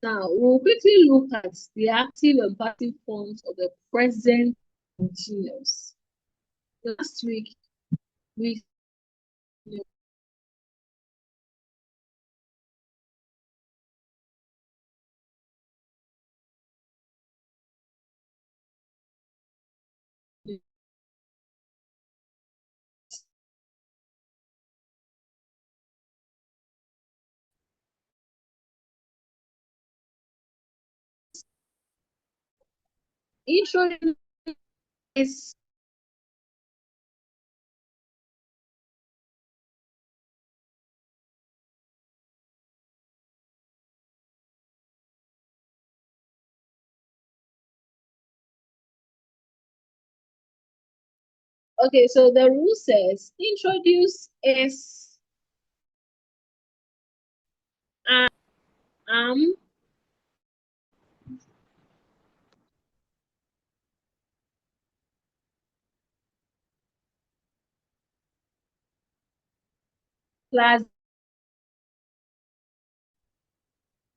Now we'll quickly look at the active and passive forms of the present continuous. Last week we introduced is okay. So the rule says introduce is am plus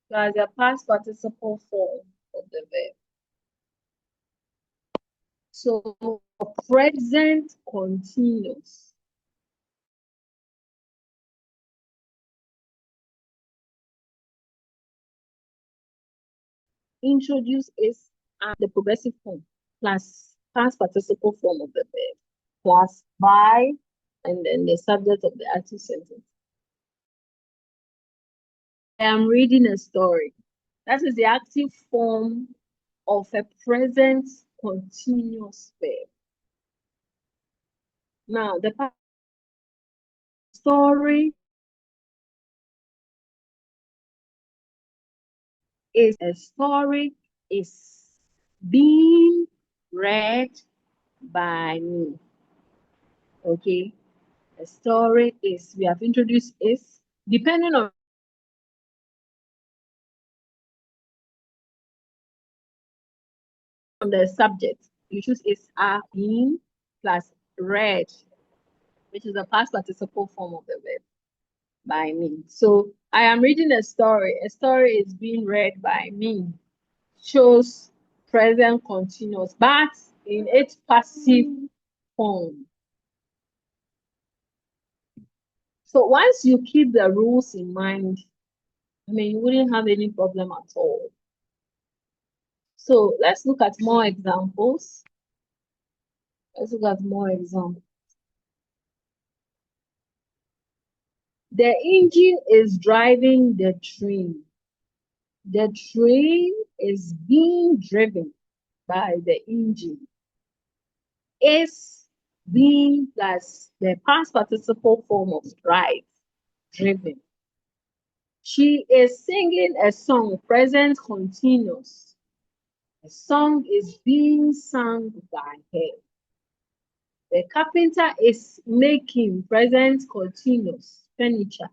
the past participle form of the verb. So present continuous. Introduce is the progressive form plus past participle form of the verb plus by and then the subject of the active sentence. I am reading a story. That is the active form of a present continuous verb. Now, the story is a story is being read by me. Okay, a story is, we have introduced is, depending on the subject, you choose is are being plus read, which is the past participle form of the verb by me. So I am reading a story. A story is being read by me. Shows present continuous, but in its passive form. So once you keep the rules in mind, you wouldn't have any problem at all. So let's look at more examples. Let's look at more examples. The engine is driving the train. The train is being driven by the engine. Is being plus the past participle form of drive, driven. She is singing a song, present continuous. A song is being sung by her. The carpenter is making, present continuous, furniture.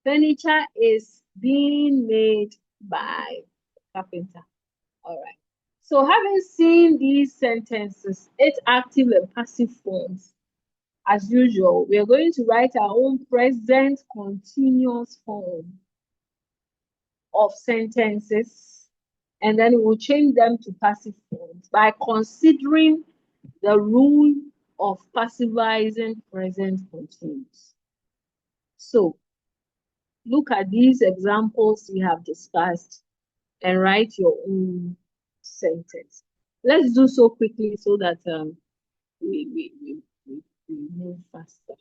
Furniture is being made by the carpenter. All right. So having seen these sentences, its active and passive forms, as usual, we are going to write our own present continuous form of sentences, and then we'll change them to passive forms by considering the rule of passivizing present continuous. So look at these examples we have discussed and write your own sentence. Let's do so quickly so that we move faster.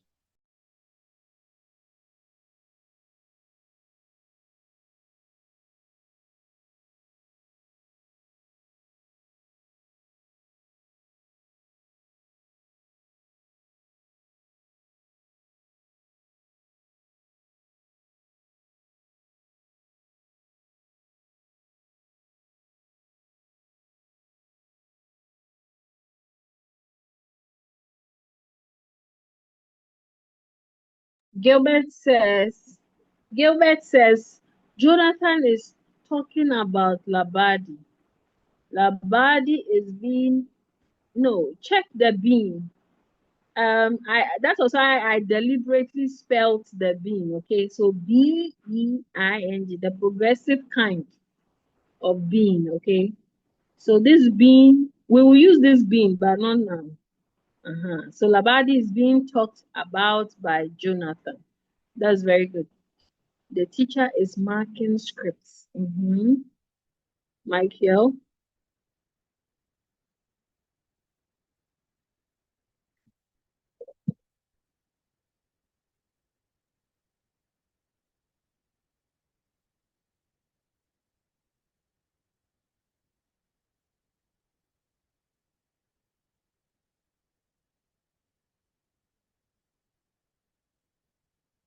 Gilbert says, Jonathan is talking about Labadi. Labadi is being, no, check the being. That was why I deliberately spelled the being, okay? So B-E-I-N-G, the progressive kind of being, okay? So this being, we will use this being, but not now. So Labadi is being talked about by Jonathan. That's very good. The teacher is marking scripts. Michael.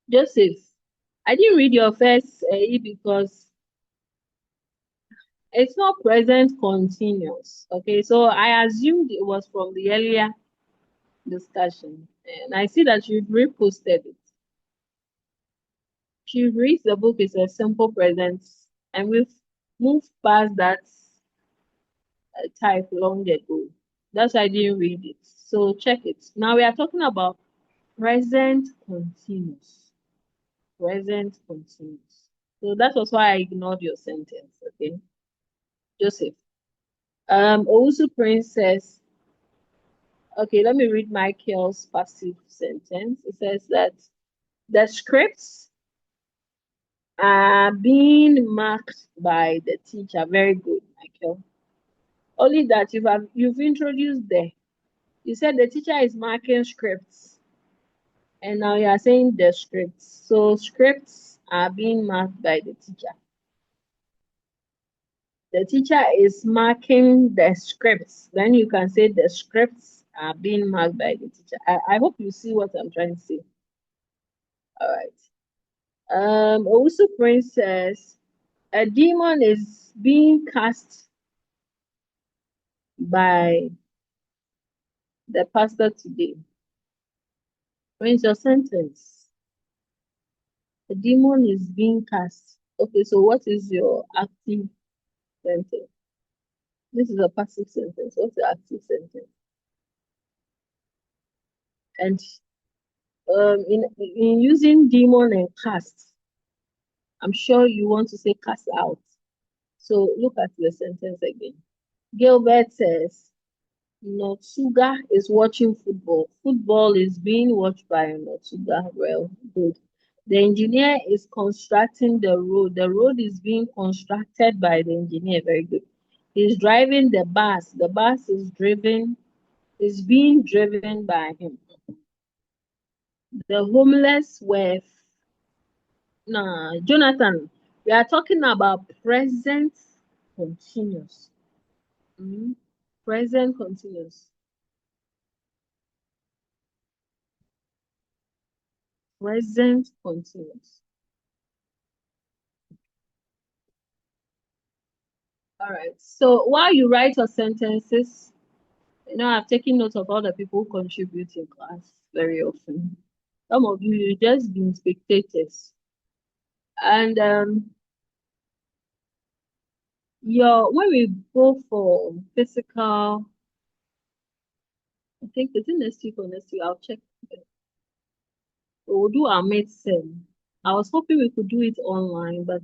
Joseph. I didn't read your first because it's not present continuous. Okay, so I assumed it was from the earlier discussion. And I see that you've reposted it. She reads the book is a simple present, and we've moved past that type long ago. That's why I didn't read it. So check it. Now we are talking about present continuous. Present continuous. So that was why I ignored your sentence. Okay, Joseph. Owusu Princess. Okay, let me read Michael's passive sentence. It says that the scripts are being marked by the teacher. Very good, Michael. Only that you've introduced there. You said the teacher is marking scripts, and now you are saying the scripts. So scripts are being marked by the teacher. The teacher is marking the scripts. Then you can say the scripts are being marked by the teacher. I hope you see what I'm trying to say. All right. Also, Princess, a demon is being cast by the pastor today. When's your sentence? A demon is being cast. Okay, so what is your active sentence? This is a passive sentence. What's the active sentence? And in using demon and cast, I'm sure you want to say cast out. So look at the sentence again. Gilbert says, Notsuga is watching football. Football is being watched by Notsuga. Well, good. The engineer is constructing the road. The road is being constructed by the engineer. Very good. He's driving the bus. The bus is being driven by him. The homeless were Jonathan. We are talking about present continuous. Present continuous. Present continuous. All right. So while you write your sentences, I've taken note of all the people who contribute in class very often. Some of you just been spectators. And when we go for physical, I think it's in next week or next week, I'll check. We'll do our medicine. I was hoping we could do it online, but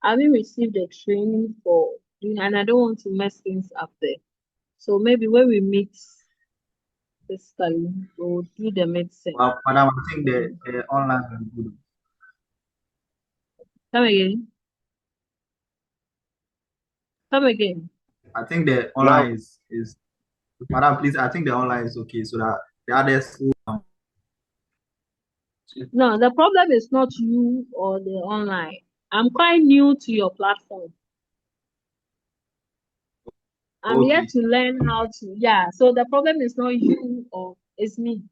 I haven't received the training for doing, and I don't want to mess things up there. So maybe when we meet physically, we'll do the medicine. Well, madam, I think the online is good. Come again. Come again. I think the online is madam, please. I think the online is okay, so that the others will. No, the problem is not you or the online. I'm quite new to your platform. I'm Okay. here to learn how to, so the problem is not you or it's me.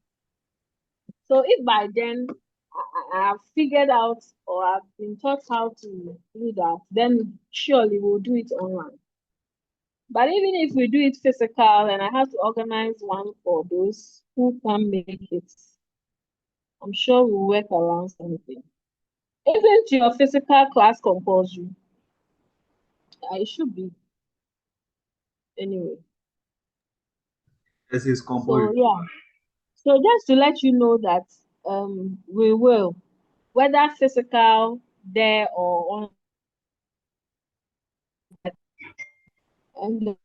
So if by then I've figured out or I've been taught how to do that, then surely we'll do it online. But even if we do it physical and I have to organize one for those who can make it I'm sure we'll work around something. Isn't your physical class compulsory? It should be. Anyway. This is So compulsory. yeah. So just to let you know that we will, whether physical there or on, and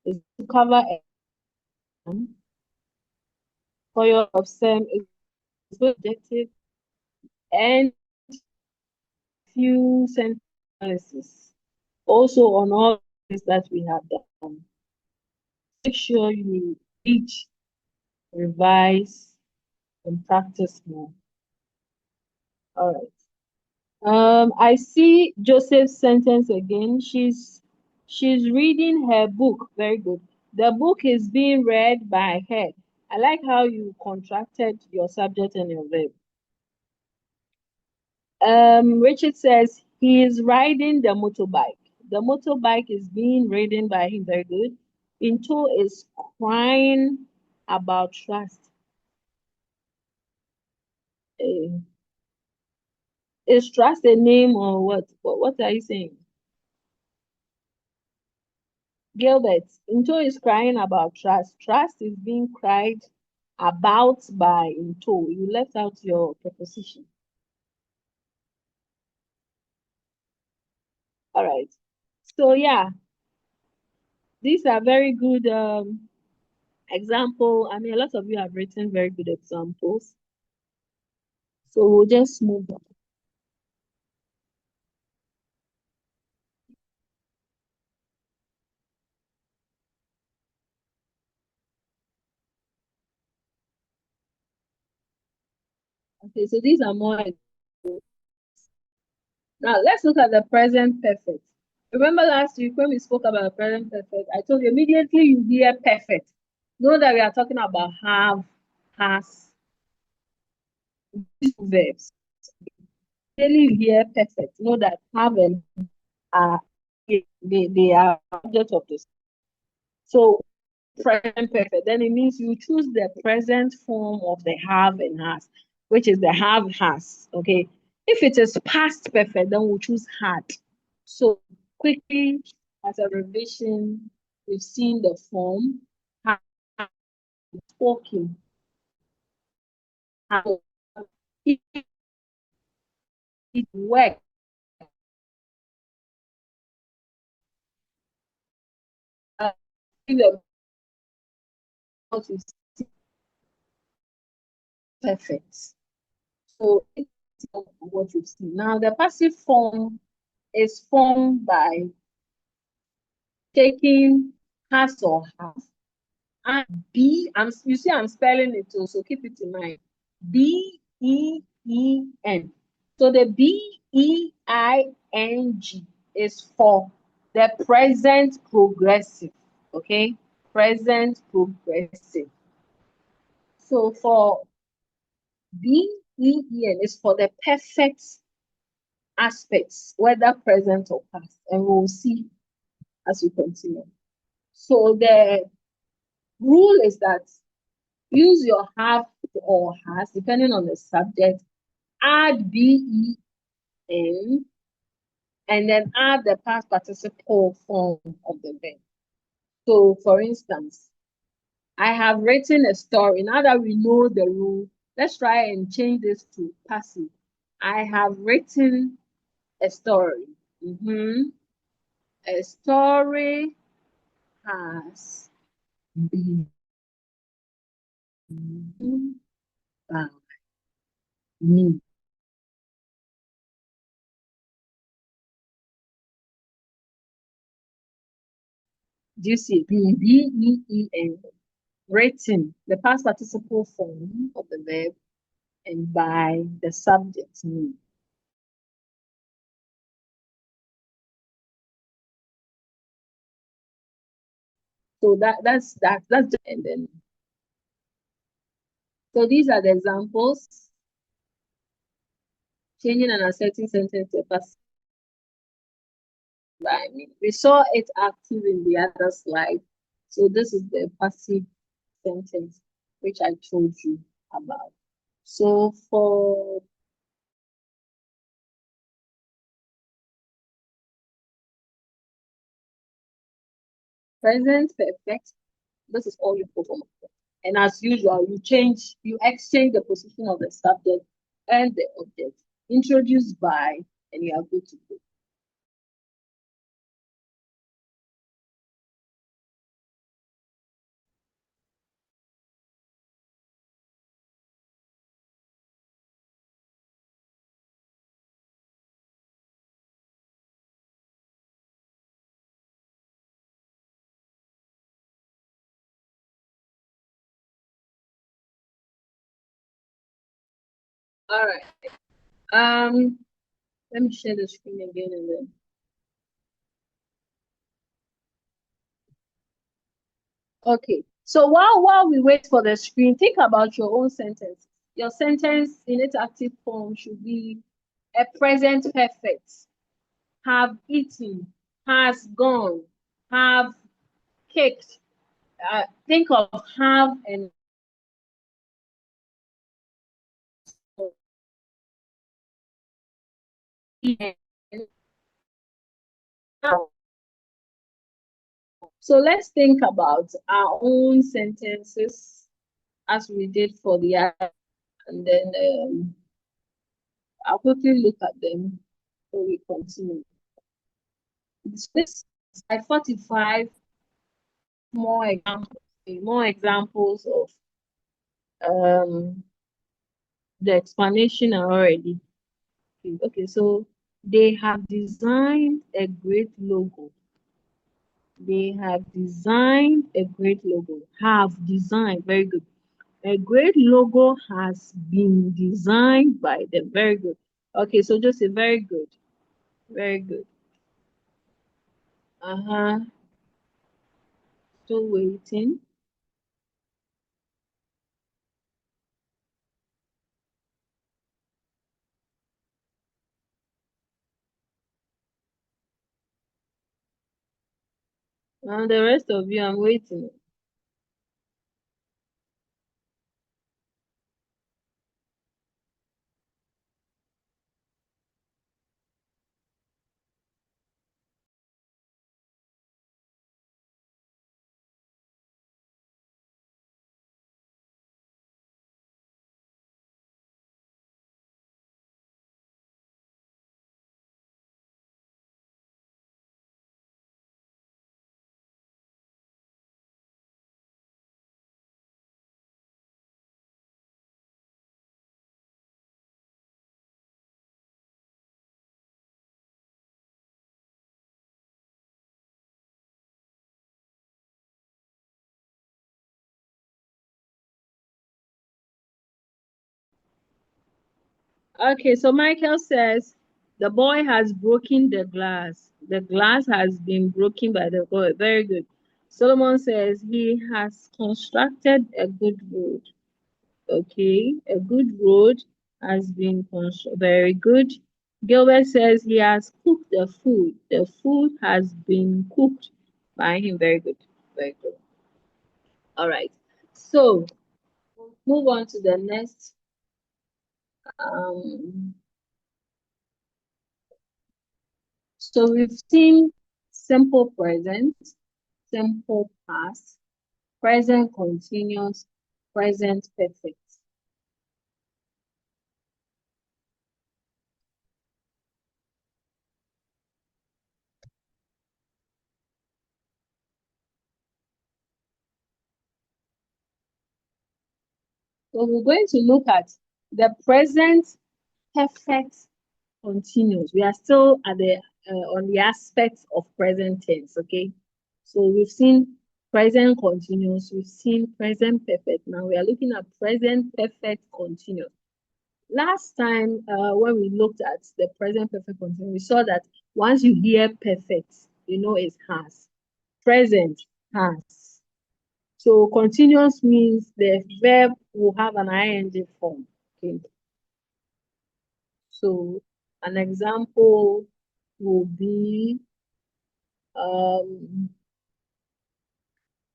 is to cover for your SEM is objective and few sentence analysis. Also on all things that we have done. Make sure you read, revise, and practice more. All right. I see Joseph's sentence again. She's reading her book. Very good. The book is being read by her. I like how you contracted your subject and your verb. Richard says he is riding the motorbike. The motorbike is being ridden by him. Very good. Into is crying about trust. Uh, is trust a name or what? What are you saying? Gilbert, Into is crying about trust. Trust is being cried about by Into. You left out your preposition. All right. So yeah, these are very good example. I mean, a lot of you have written very good examples. So we'll just move on. Okay, so these are more. Now let's look at the present perfect. Remember last week when we spoke about present perfect, I told you immediately you hear perfect. Know that we are talking about have, has, verbs. Immediately you hear perfect. Know that have and are they are object of this. So present perfect, then it means you choose the present form of the have and has, which is the have has. Okay. If it is past perfect, then we'll choose had. So quickly, as a revision, we've seen the form have spoken, have it work. The what is perfect. So it's what you've seen. Now the passive form is formed by taking has or have and you see I'm spelling it too, so keep it in mind. B-E-E-N. So the B-E-I-N-G is for the present progressive. Okay? Present progressive. So for B-E-E-N is for the perfect aspects, whether present or past. And we'll see as we continue. So the rule is that use your have or has, depending on the subject, add BEN, and then add the past participle form of the verb. So, for instance, I have written a story. Now that we know the rule, let's try and change this to passive. I have written a story. A story has been by me. Do you see? BEEN. Written, the past participle form of the verb, and by the subject me. So that's and then. So these are the examples. Changing an asserting sentence to a passive. I mean, we saw it active in the other slide. So this is the passive sentence which I told you about. So for present perfect, this is all you put on. And as usual, you exchange the position of the subject and the object. Introduced by, and you are good to go. All right. Let me share the screen again and then. Okay. So while we wait for the screen, think about your own sentence. Your sentence in its active form should be a present perfect. Have eaten, has gone, have kicked. Think of have and so let's think about our own sentences as we did for the other, and then I'll quickly look at them before we continue. This slide 45, more examples of the explanation already. Okay, so they have designed a great logo. They have designed a great logo. Have designed, very good. A great logo has been designed by them. Very good. Okay, so just a very good. Very good. Still waiting. And the rest of you, I'm waiting. Okay, so Michael says the boy has broken the glass. The glass has been broken by the boy. Very good. Solomon says he has constructed a good road. Okay, a good road has been constructed. Very good. Gilbert says he has cooked the food. The food has been cooked by him. Very good. Very good. All right. So move on to the next. So we've seen simple present, simple past, present continuous, present perfect. So we're going to look at the present perfect continuous. We are still at the on the aspects of present tense, okay? So we've seen present continuous, we've seen present perfect. Now we are looking at present perfect continuous. Last time when we looked at the present perfect continuous, we saw that once you hear perfect, you know it has. Present has. So continuous means the verb will have an ing form. Okay. So an example will be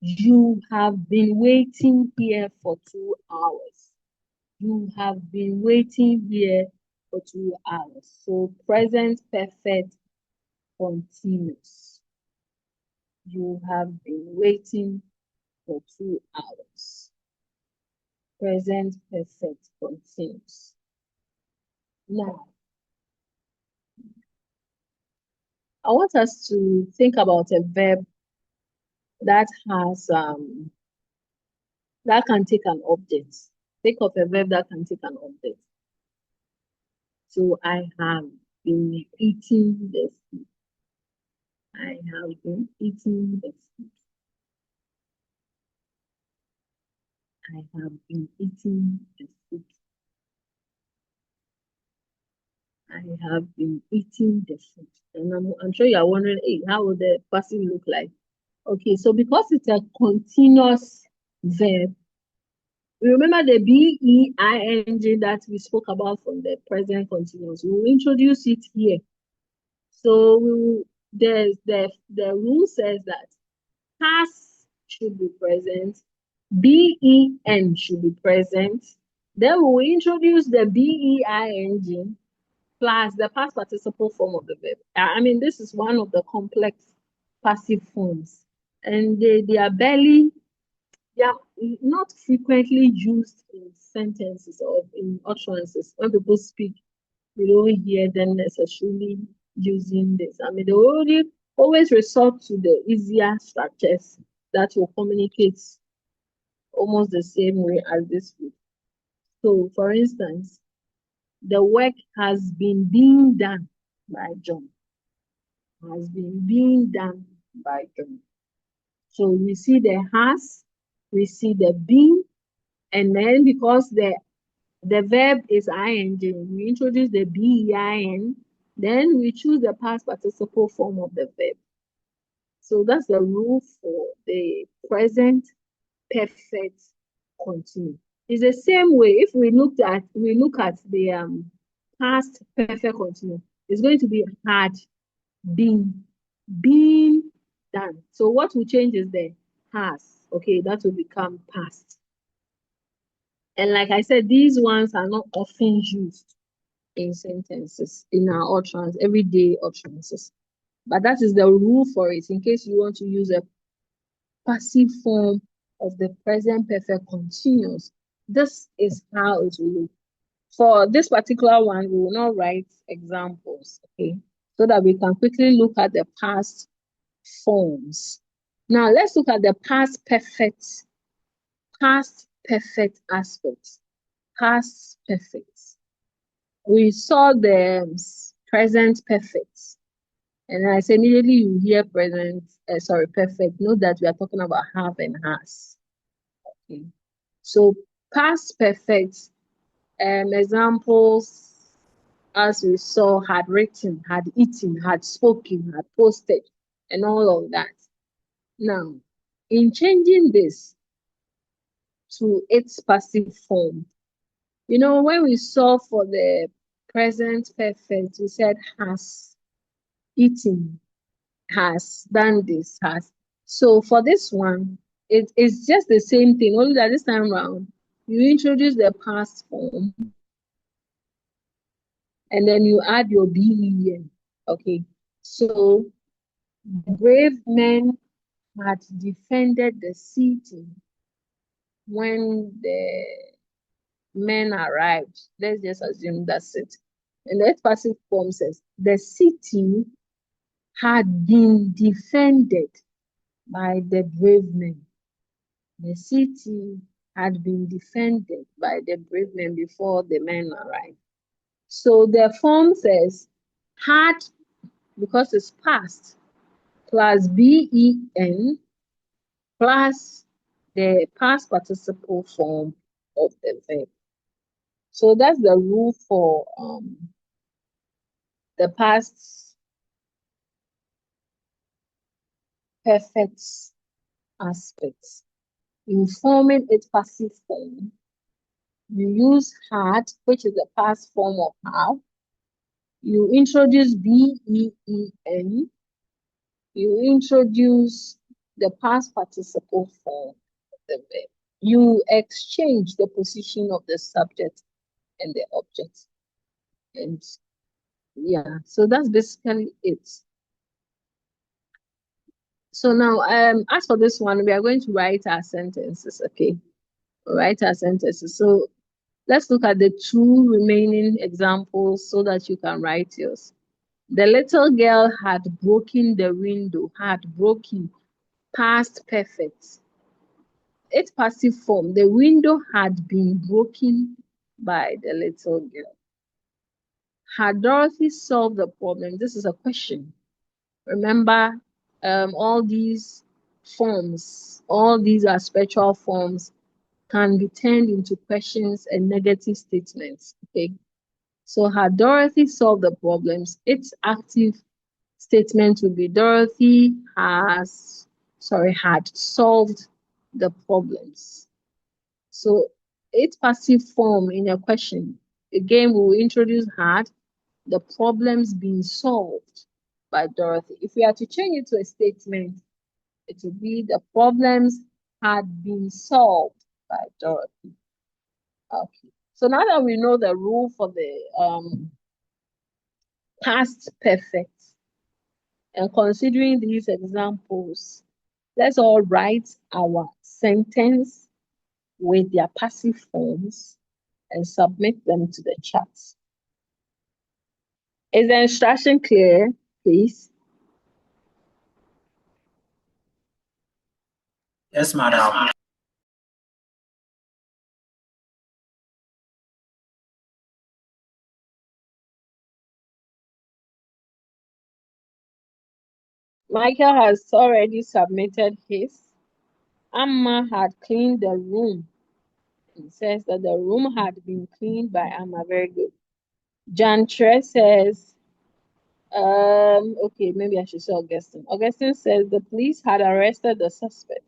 You have been waiting here for 2 hours. You have been waiting here for 2 hours. So present perfect continuous. You have been waiting for 2 hours. Present perfect continuous. Now, I want us to think about a verb that has that can take an object. Think of a verb that can take an object. So I have been eating the food. I have been eating the food. I have been eating the food. I have been eating the food. And I'm sure you are wondering, hey, how would the passive look like? Okay, so because it's a continuous verb, remember the BEING that we spoke about from the present continuous. We will introduce it here. So the rule says that past should be present, BEN should be present. Then we will introduce the BEING plus the past participle form of the verb. I mean, this is one of the complex passive forms, and they are not frequently used in sentences or in utterances. When people speak, we don't hear them necessarily using this. I mean, they always resort to the easier structures that will communicate almost the same way as this would. So, for instance, the work has been being done by John. Has been being done by John. So we see the has, we see the been, and then because the verb is ing, we introduce the BEIN, then we choose the past participle form of the verb. So that's the rule for the present perfect continuous. It's the same way if we look at the past perfect continuous. It's going to be had been done. So what will change is the has. Okay, that will become past. And like I said, these ones are not often used in sentences, in our utterance, everyday utterances. But that is the rule for it, in case you want to use a passive form of the present perfect continuous. This is how it will look. For this particular one, we will not write examples, okay? So that we can quickly look at the past forms. Now let's look at the past perfect aspects. Past perfect. We saw the present perfect. And I say immediately you hear perfect. Note that we are talking about have and has. Okay. So past perfect examples, as we saw, had written, had eaten, had spoken, had posted, and all of that. Now, in changing this to its passive form, when we saw for the present perfect, we said has eaten, has done this, has. So for this one, it's just the same thing, only that this time around, you introduce the past form, and then you add your BEN. Okay, so the brave men had defended the city when the men arrived. Let's just assume that's it. And the passive form says the city had been defended by the brave men. The city had been defended by the brave men before the men arrived. So the form says had, because it's past, plus BEN plus the past participle form of the verb. So that's the rule for the past perfect aspects. In forming its passive form, you use had, which is the past form of have. You introduce BEEN. You introduce the past participle form of the verb. You exchange the position of the subject and the object. And yeah, so that's basically it. So now, as for this one, we are going to write our sentences, okay? Write our sentences. So let's look at the two remaining examples so that you can write yours. The little girl had broken the window, had broken, past perfect. Its passive form, the window had been broken by the little girl. Had Dorothy solved the problem? This is a question. Remember, all these forms, all these are spiritual forms, can be turned into questions and negative statements. Okay. So had Dorothy solved the problems? Its active statement would be Dorothy had solved the problems. So its passive form in a question, again, we will introduce had, the problems being solved by Dorothy. If we are to change it to a statement, it would be the problems had been solved by Dorothy. Okay. So now that we know the rule for the past perfect, and considering these examples, let's all write our sentence with their passive forms and submit them to the chat. Is the instruction clear, please? Yes, madam. Michael has already submitted his. Amma had cleaned the room. It says that the room had been cleaned by Amma. Very good. John Tre says, okay, maybe I should say Augustine. Augustine says the police had arrested the suspect.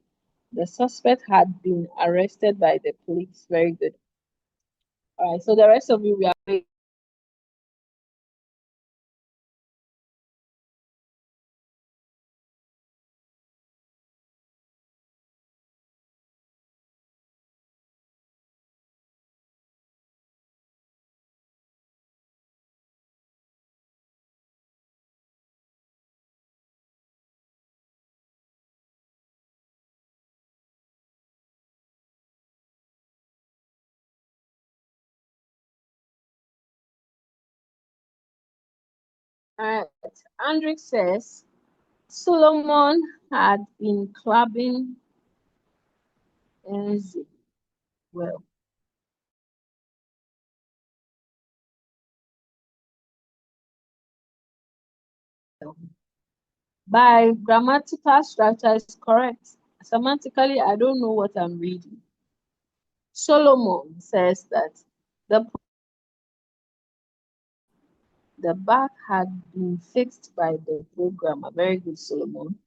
The suspect had been arrested by the police. Very good. All right, so the rest of you, we are. All right, Andrick says Solomon had been clubbing Enzi. Well, by grammatical structure is correct. Semantically, I don't know what I'm reading. Solomon says that the bug had been fixed by the programmer. Very good, Solomon.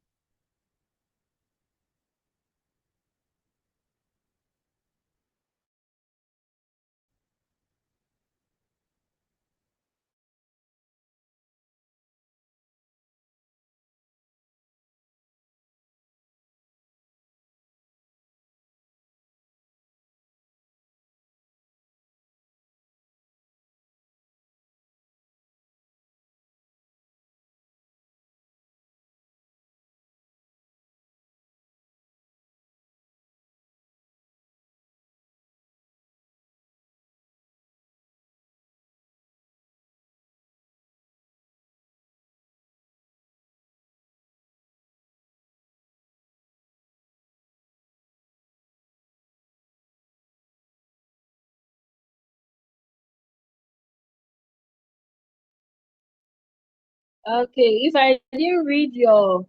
Okay, if I didn't read your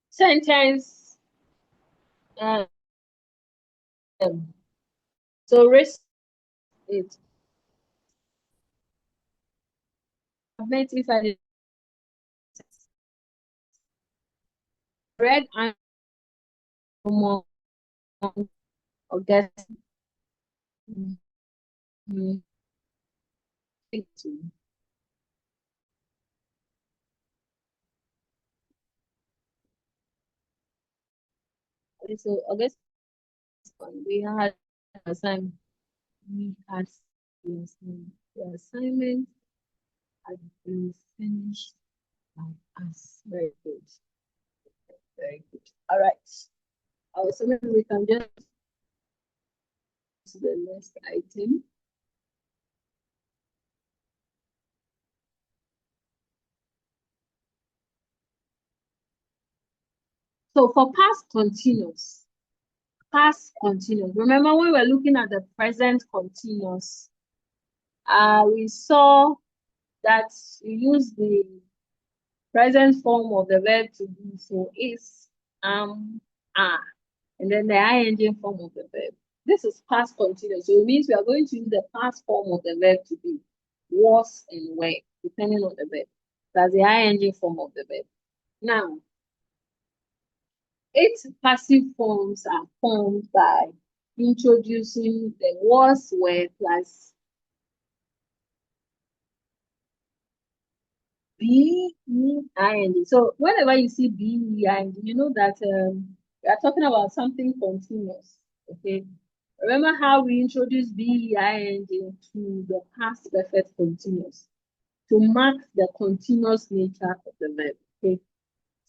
sentence, um, so risk it. Submit if I did read and more or get to. So August we had assignment. We had the assignment had been finished by us. Very good. Very good. All right. So maybe we can just to the next item. So for past continuous, remember when we were looking at the present continuous, we saw that we use the present form of the verb to be, so is, are, and then the ing form of the verb. This is past continuous, so it means we are going to use the past form of the verb to be, was and were, depending on the verb. That's the ing form of the verb. Now, its passive forms are formed by introducing the was, were plus be-ing. So whenever you see be-ing, you know that we are talking about something continuous. Okay. Remember how we introduced be-ing to the past perfect continuous to mark the continuous nature of the verb. Okay.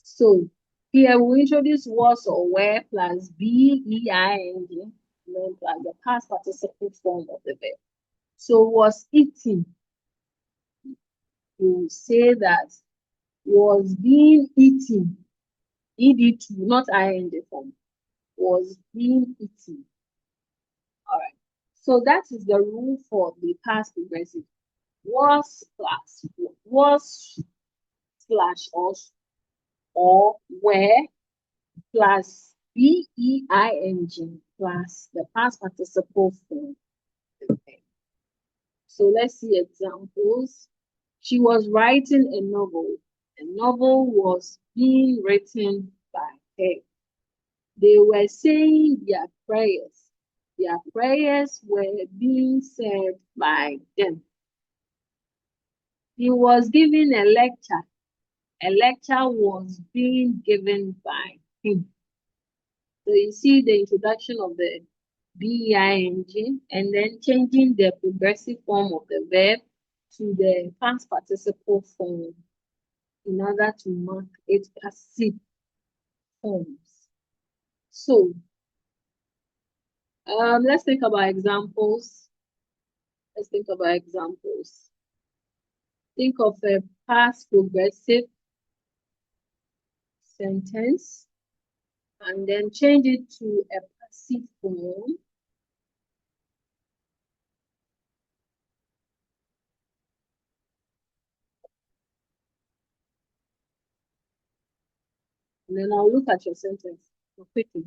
So here we introduce was or were plus be-ing, and then plus the past participle form of the verb. So was eating. We say that was being eaten, ed2, not ing form, was being eaten. All right. So that is the rule for the past progressive. Was slash or were plus being plus the past participle form. So let's see examples. She was writing a novel. A novel was being written by her. They were saying their prayers. Their prayers were being said by them. He was giving a lecture. A lecture was being given by him. So you see the introduction of the being and then changing the progressive form of the verb to the past participle form in order to mark its passive forms. So let's think about examples. Let's think about examples. Think of a past progressive sentence and then change it to a passive form. And then I'll look at your sentence quickly.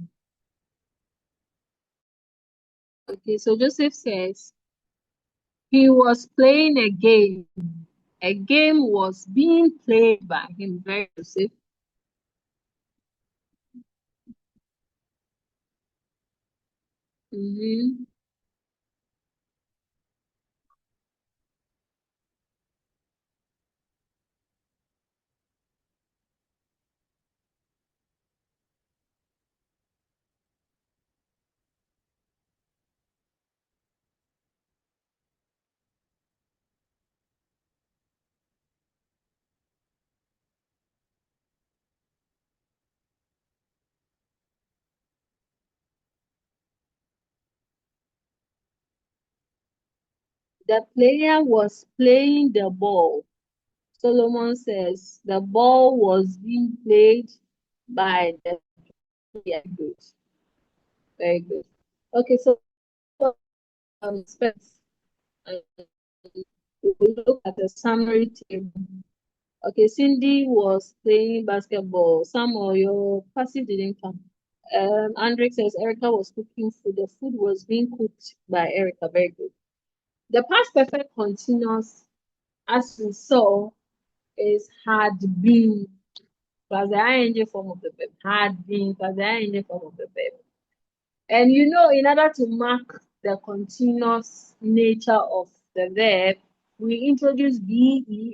Okay, so Joseph says, he was playing a game. A game was being played by him. Very Joseph. The player was playing the ball. Solomon says the ball was being played by the player. Good. Very good. Okay, so specs. We look at the summary table. Okay, Cindy was playing basketball. Samuel, your passive didn't come. Andre says Erica was cooking food. The food was being cooked by Erica. Very good. The past perfect continuous, as we saw, is had been plus the ing form of the verb. Had been plus the ing form of the verb. And you know, in order to mark the continuous nature of the verb, we introduce being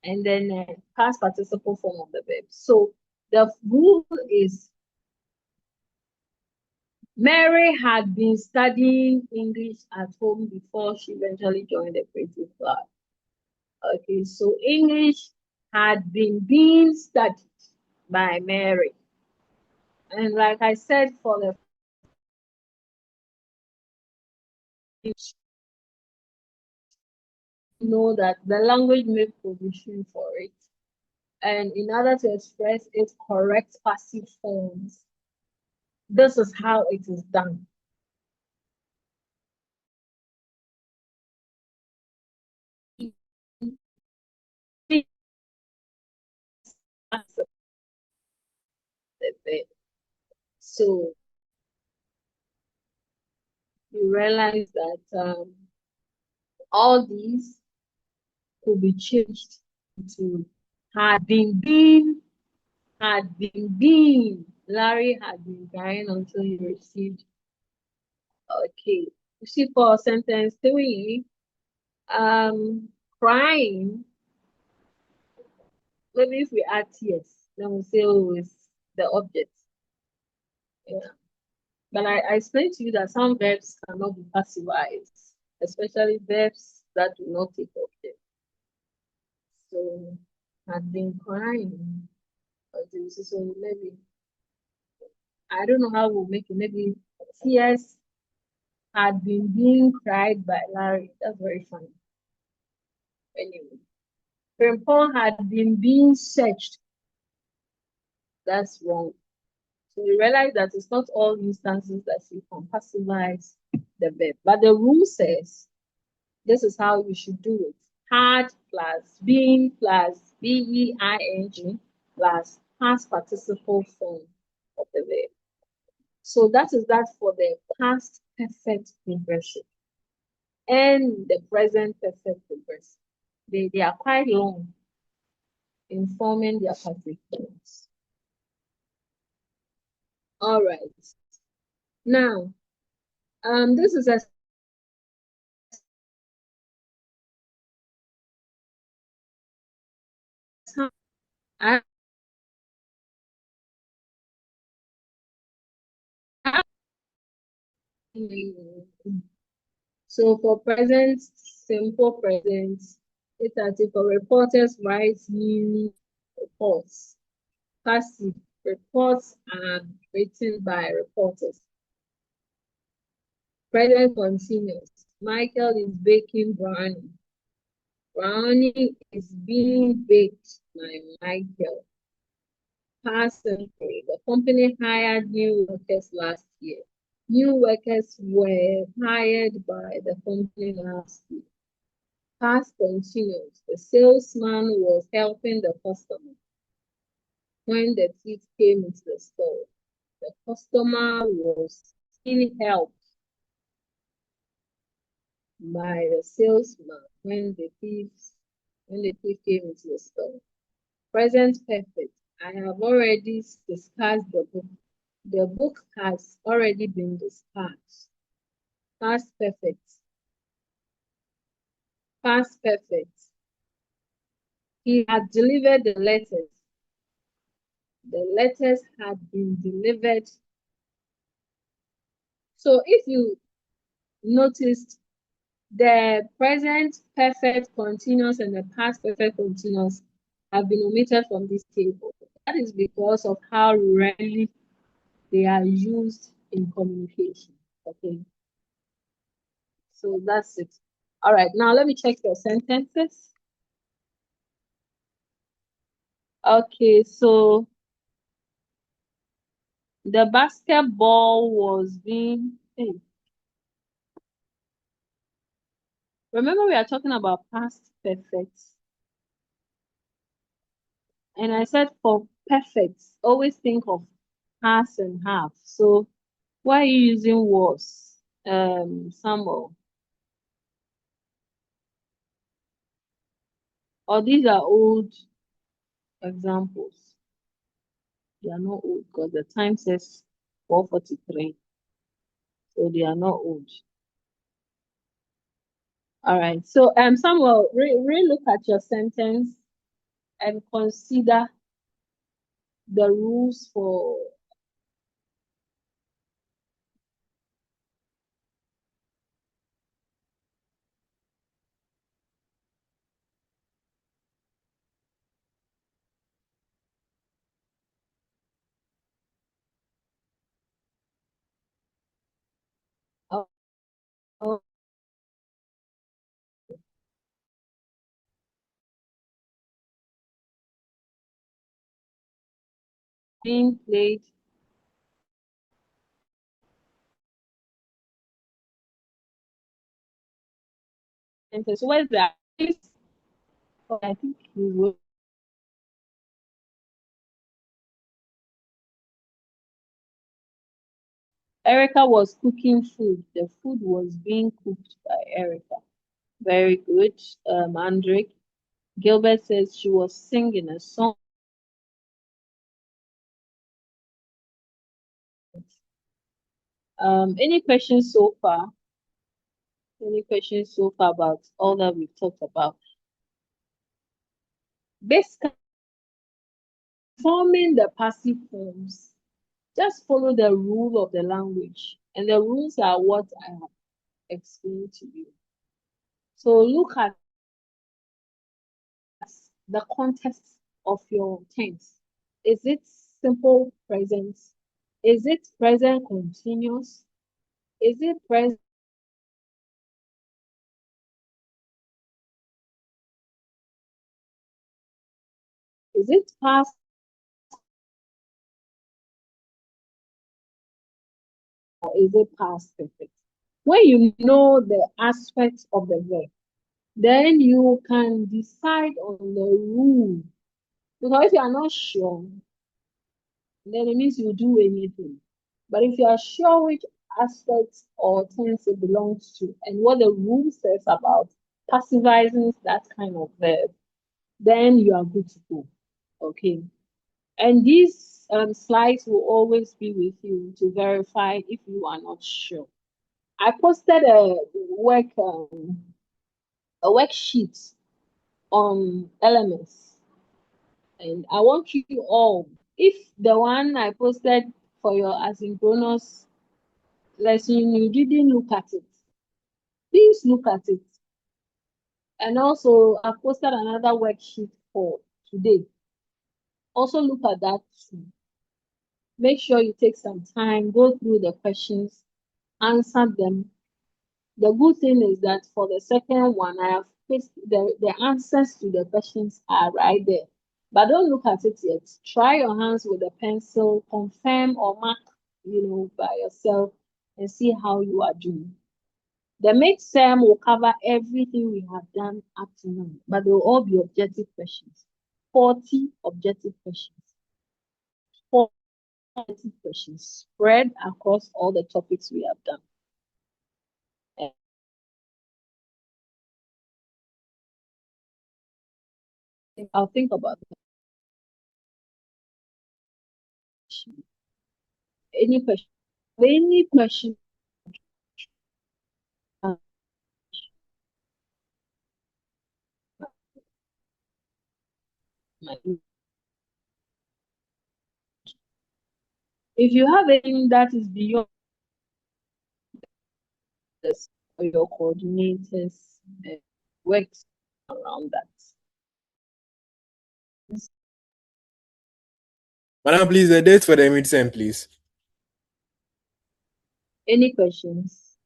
and then past participle form of the verb. So the rule is Mary had been studying English at home before she eventually joined the creative class. Okay, so English had been being studied by Mary. And like I said, for the know that the language makes provision for it. And in order to express its correct passive forms, this is how it is done. So you realize that all these could be changed to had been been, had been been. Larry had been crying until he received. Okay. You see for sentence 3, crying, maybe if we add tears, then we'll say, oh, it's the object. Yeah. But I explained to you that some verbs cannot be passivized, especially verbs that do not take object. So, had been crying. So maybe, I don't know how we'll make it. Maybe tears had been being cried by Larry. That's very funny. Anyway, Paul had been being searched. That's wrong. So we realize that it's not all instances that you can passivize the verb. But the rule says this is how you should do it. Had plus being plus being plus past participle form of the verb. So that is that for the past perfect progression and the present perfect progression. They are quite long in forming their passive forms. All right. Now, this is a so for present, simple present, it's as if a reporters write new reports. Passive reports are written by reporters. Present continuous. Michael is baking brownie. Brownie is being baked by Michael. Past simple. The company hired new workers last year. New workers were hired by the company last year. Past continuous. The salesman was helping the customer when the thief came into the store. The customer was being helped by the salesman when the thief came into the store. Present perfect. I have already discussed the book. The book has already been discussed. Past perfect. Past perfect. He had delivered the letters. The letters had been delivered. So if you noticed, the present perfect continuous and the past perfect continuous have been omitted from this table. That is because of how rarely they are used in communication. Okay. So that's it. All right, now let me check your sentences. Okay, so the basketball was being, hey. Remember we are talking about past perfect. And I said for perfect, always think of past and have. So why are you using was, Samuel? Or these are old examples. They are not old because the time says 4:43. So they are not old. All right. So Samuel, re-look at your sentence and consider the rules for being played. And so where's the artist? Oh, I think he will. Erica was cooking food. The food was being cooked by Erica. Very good. Andrick. Gilbert says she was singing a song. Any questions so far? Any questions so far about all that we've talked about? Basically, forming the passive forms, just follow the rule of the language. And the rules are what I have explained to you. So look at the context of your tense. Is it simple present? Is it present continuous? Is it present? Is it past? Or is it past perfect? When you know the aspects of the verb, then you can decide on the rule. Because if you are not sure, then it means you do anything. But if you are sure which aspects or tense it belongs to and what the rule says about passivizing that kind of verb, then you are good to go. Okay. And these slides will always be with you to verify if you are not sure. I posted a worksheet on LMS, and I want you all, if the one I posted for your asynchronous lesson, you didn't look at it, please look at it. And also, I posted another worksheet for today. Also look at that too. Make sure you take some time, go through the questions, answer them. The good thing is that for the second one, I have placed the answers to the questions are right there. But don't look at it yet. Try your hands with a pencil, confirm or mark, by yourself and see how you are doing. The midterm will cover everything we have done up to now, but they will all be objective questions. 40 objective questions. 40 objective questions spread across all the topics we have done. I'll think about that. Any question? Any question? If you have anything that is beyond this, or your coordinators works around that. Madam, please, the date for the midterm, please. Any questions?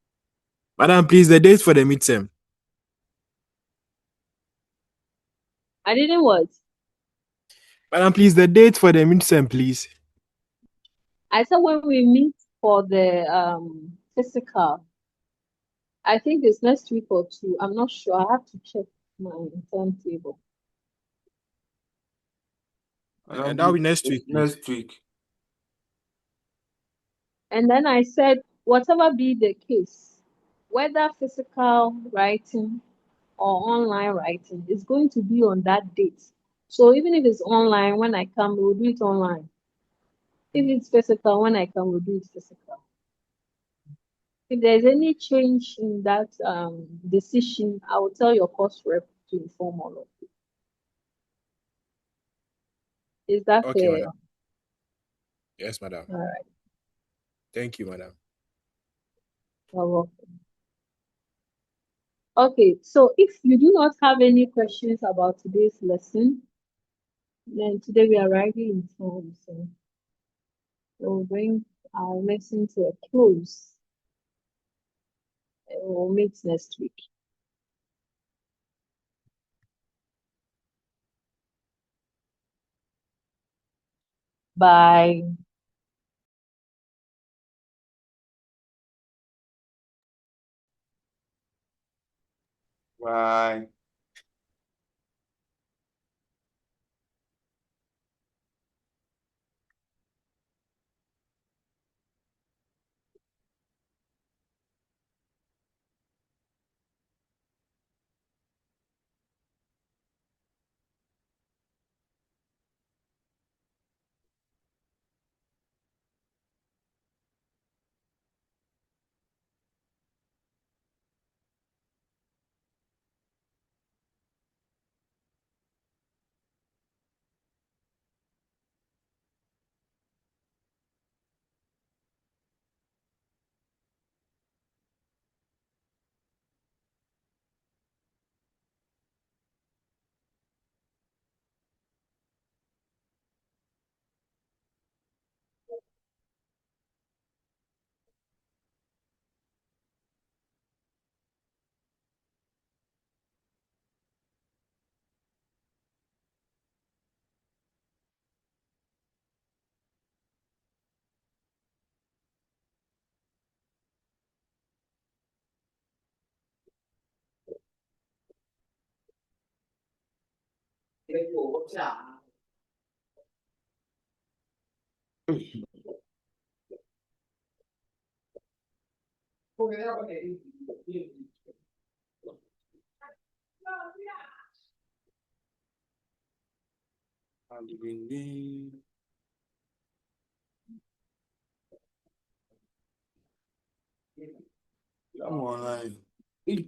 Madam, please, the date for the midterm. I didn't what? Madam, please, the date for the midterm, please. I said when we meet for the physical, I think it's next week or two. I'm not sure. I have to check my timetable. And that'll be next week. Next week. And then I said, whatever be the case, whether physical writing or online writing, is going to be on that date. So even if it's online, when I come, we'll do it online. If it's physical, when I come, we'll do it physical. If there's any change in that decision, I will tell your course rep to inform all of you. Is that Okay, fair? madam. Yes, madam. All right. Thank you, madam. You're welcome. Okay, so if you do not have any questions about today's lesson, then today we are writing in time, so we'll bring our lesson to a close. And we'll meet next week. Bye. Bye. Come on, like.